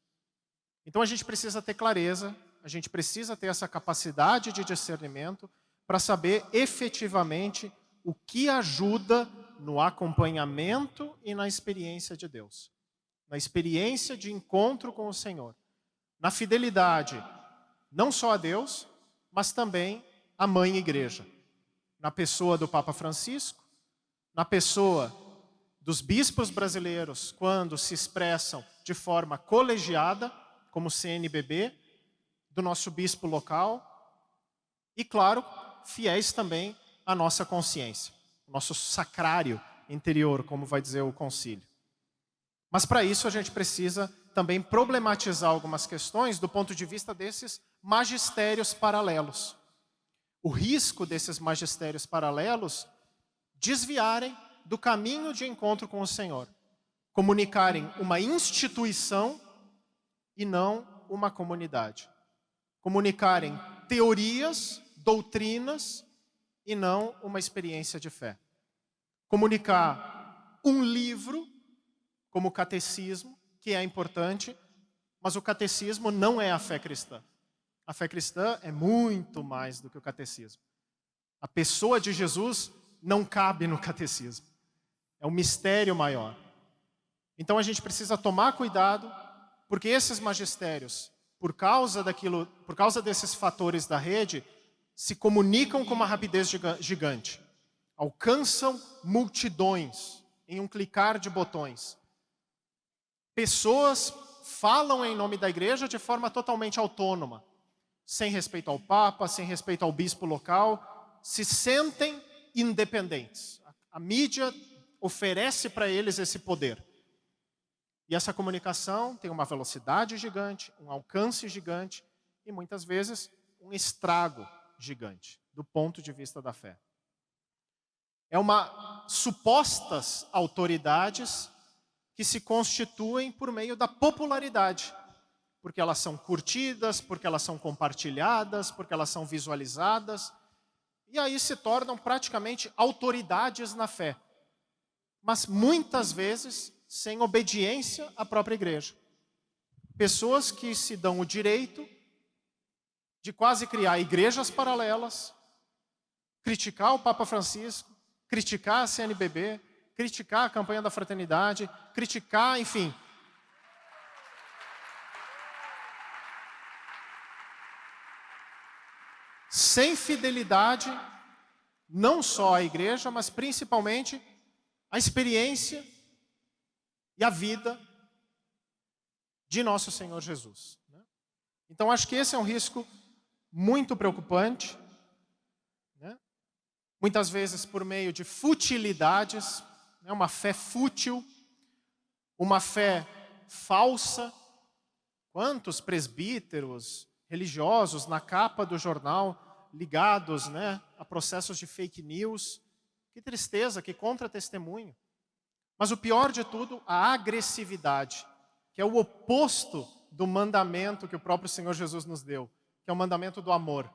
Então a gente precisa ter clareza, a gente precisa ter essa capacidade de discernimento para saber efetivamente o que ajuda no acompanhamento e na experiência de Deus. Na experiência de encontro com o Senhor. Na fidelidade, não só a Deus, mas também à Mãe Igreja. Na pessoa do Papa Francisco, na pessoa dos bispos brasileiros, quando se expressam de forma colegiada, como CNBB, do nosso bispo local, e claro, fiéis também à nossa consciência, o nosso sacrário interior, como vai dizer o concílio. Mas para isso a gente precisa também problematizar algumas questões do ponto de vista desses magistérios paralelos. O risco desses magistérios paralelos desviarem do caminho de encontro com o Senhor. Comunicarem uma instituição e não uma comunidade. Comunicarem teorias, doutrinas e não uma experiência de fé. Comunicar um livro, como o catecismo, que é importante, mas o catecismo não é a fé cristã. A fé cristã é muito mais do que o catecismo. A pessoa de Jesus não cabe no catecismo. É um mistério maior. Então a gente precisa tomar cuidado, porque esses magistérios, por causa desses fatores da rede, se comunicam com uma rapidez gigante. Alcançam multidões em um clicar de botões. Pessoas falam em nome da igreja de forma totalmente autônoma, sem respeito ao Papa, sem respeito ao bispo local, se sentem independentes. A mídia oferece para eles esse poder. E essa comunicação tem uma velocidade gigante, um alcance gigante e muitas vezes um estrago gigante do ponto de vista da fé. É uma supostas autoridades que se constituem por meio da popularidade, porque elas são curtidas, porque elas são compartilhadas, porque elas são visualizadas, e aí se tornam praticamente autoridades na fé, mas muitas vezes sem obediência à própria igreja. Pessoas que se dão o direito de quase criar igrejas paralelas, criticar o Papa Francisco, criticar a CNBB, criticar a campanha da fraternidade, criticar, enfim. Sem fidelidade, não só à igreja, mas principalmente à experiência e à vida de nosso Senhor Jesus. Então acho que esse é um risco muito preocupante, né? Muitas vezes por meio de futilidades, uma fé fútil, uma fé falsa. Quantos presbíteros religiosos na capa do jornal ligados, a processos de fake news. Que tristeza, que contra-testemunho. Mas o pior de tudo, a agressividade, que é o oposto do mandamento que o próprio Senhor Jesus nos deu, que é o mandamento do amor.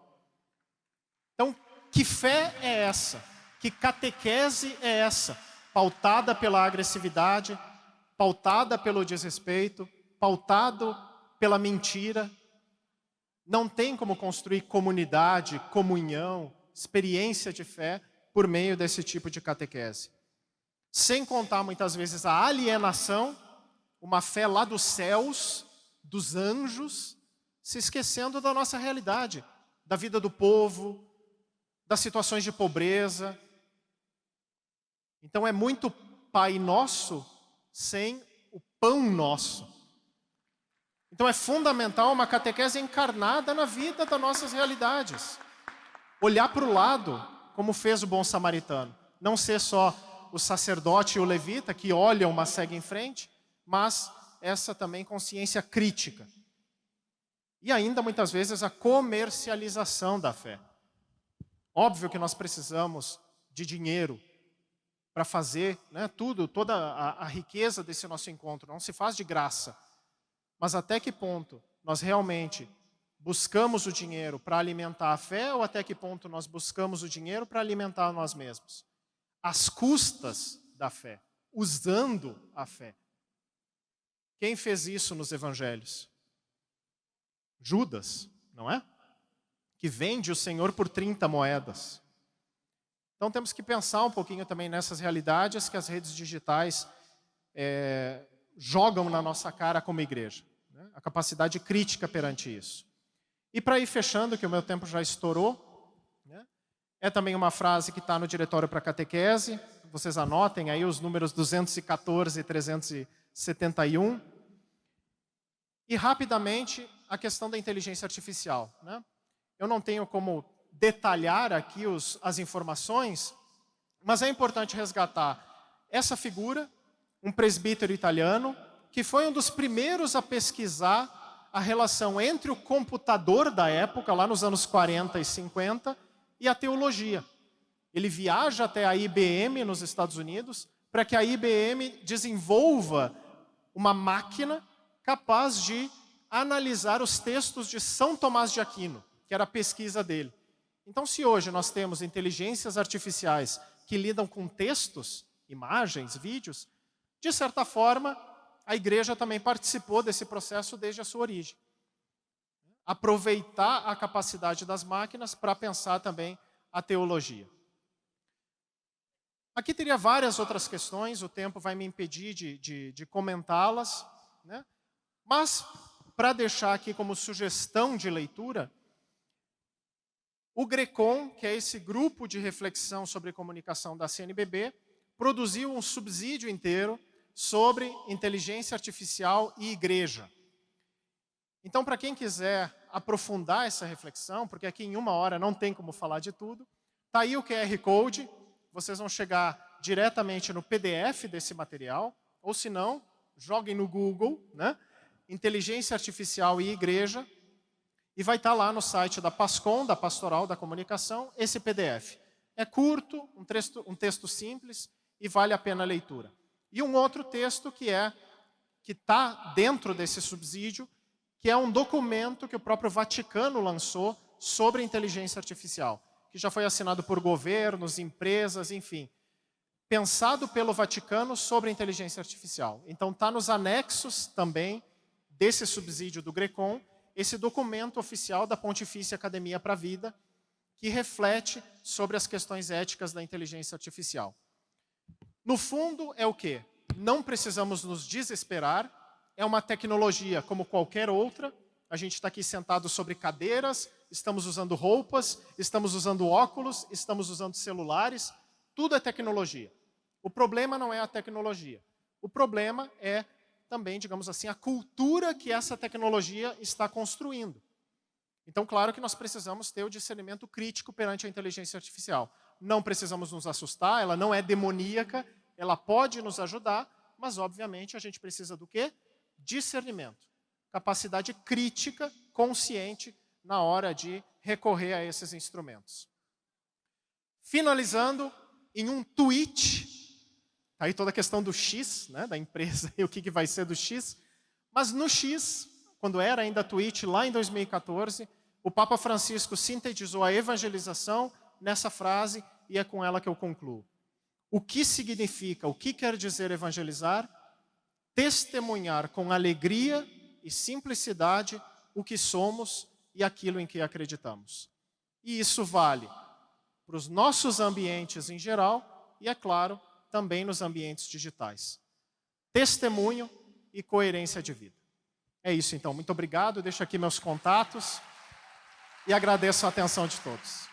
Então, que fé é essa? Que catequese é essa? Pautada pela agressividade, pautada pelo desrespeito, pautado pela mentira. Não tem como construir comunidade, comunhão, experiência de fé por meio desse tipo de catequese. Sem contar muitas vezes a alienação, uma fé lá dos céus, dos anjos, se esquecendo da nossa realidade, da vida do povo, das situações de pobreza, Então é muito Pai Nosso sem o pão nosso. Então é fundamental uma catequese encarnada na vida das nossas realidades. Olhar para o lado, como fez o bom samaritano. Não ser só o sacerdote e o levita que olham, mas seguem em frente, mas essa também consciência crítica. E ainda, muitas vezes, a comercialização da fé. Óbvio que nós precisamos de dinheiro para fazer, né, toda a riqueza desse nosso encontro. Não se faz de graça. Mas até que ponto nós realmente buscamos o dinheiro para alimentar a fé ou até que ponto nós buscamos o dinheiro para alimentar nós mesmos? Às custas da fé, usando a fé. Quem fez isso nos evangelhos? Judas, não é? Que vende o Senhor por 30 moedas. Então temos que pensar um pouquinho também nessas realidades que as redes digitais jogam na nossa cara como igreja. Né? A capacidade crítica perante isso. E para ir fechando, que o meu tempo já estourou, né? É também uma frase que está no Diretório para Catequese. Vocês anotem aí os números 214 e 371. E rapidamente a questão da inteligência artificial. Né? Eu não tenho como detalhar aqui as informações, mas é importante resgatar essa figura, um presbítero italiano, que foi um dos primeiros a pesquisar a relação entre o computador da época, lá nos anos 40 e 50, e a teologia. Ele viaja até a IBM nos Estados Unidos para que a IBM desenvolva uma máquina capaz de analisar os textos de São Tomás de Aquino, que era a pesquisa dele. Então, se hoje nós temos inteligências artificiais que lidam com textos, imagens, vídeos, de certa forma, a igreja também participou desse processo desde a sua origem. Aproveitar a capacidade das máquinas para pensar também a teologia. Aqui teria várias outras questões, o tempo vai me impedir de comentá-las, né? Mas, para deixar aqui como sugestão de leitura, o GRECOM, que é esse grupo de reflexão sobre comunicação da CNBB, produziu um subsídio inteiro sobre inteligência artificial e igreja. Então, para quem quiser aprofundar essa reflexão, porque aqui em 1 hora não tem como falar de tudo, está aí o QR Code, vocês vão chegar diretamente no PDF desse material, ou se não, joguem no Google, né? Inteligência Artificial e Igreja, e vai estar lá no site da PASCOM, da Pastoral da Comunicação, esse PDF. É curto, um texto simples e vale a pena a leitura. E um outro texto que está dentro desse subsídio, que é um documento que o próprio Vaticano lançou sobre inteligência artificial, que já foi assinado por governos, empresas, enfim. Pensado pelo Vaticano sobre inteligência artificial. Então está nos anexos também desse subsídio do GRECOM, esse documento oficial da Pontifícia Academia para a Vida, que reflete sobre as questões éticas da inteligência artificial. No fundo, é o quê? Não precisamos nos desesperar, é uma tecnologia como qualquer outra, a gente está aqui sentado sobre cadeiras, estamos usando roupas, estamos usando óculos, estamos usando celulares, tudo é tecnologia. O problema não é a tecnologia, o problema é também, digamos assim, a cultura que essa tecnologia está construindo. Então, claro que nós precisamos ter o discernimento crítico perante a inteligência artificial. Não precisamos nos assustar, ela não é demoníaca, ela pode nos ajudar, mas, obviamente, a gente precisa do quê? Discernimento. Capacidade crítica, consciente, na hora de recorrer a esses instrumentos. Finalizando, em um tweet, aí toda a questão do X, né, da empresa, e o que vai ser do X. Mas no X, quando era ainda tweet, lá em 2014, o Papa Francisco sintetizou a evangelização nessa frase, e é com ela que eu concluo. O que significa, o que quer dizer evangelizar? Testemunhar com alegria e simplicidade o que somos e aquilo em que acreditamos. E isso vale para os nossos ambientes em geral e, é claro, também nos ambientes digitais. Testemunho e coerência de vida. É isso então, muito obrigado, deixo aqui meus contatos e agradeço a atenção de todos.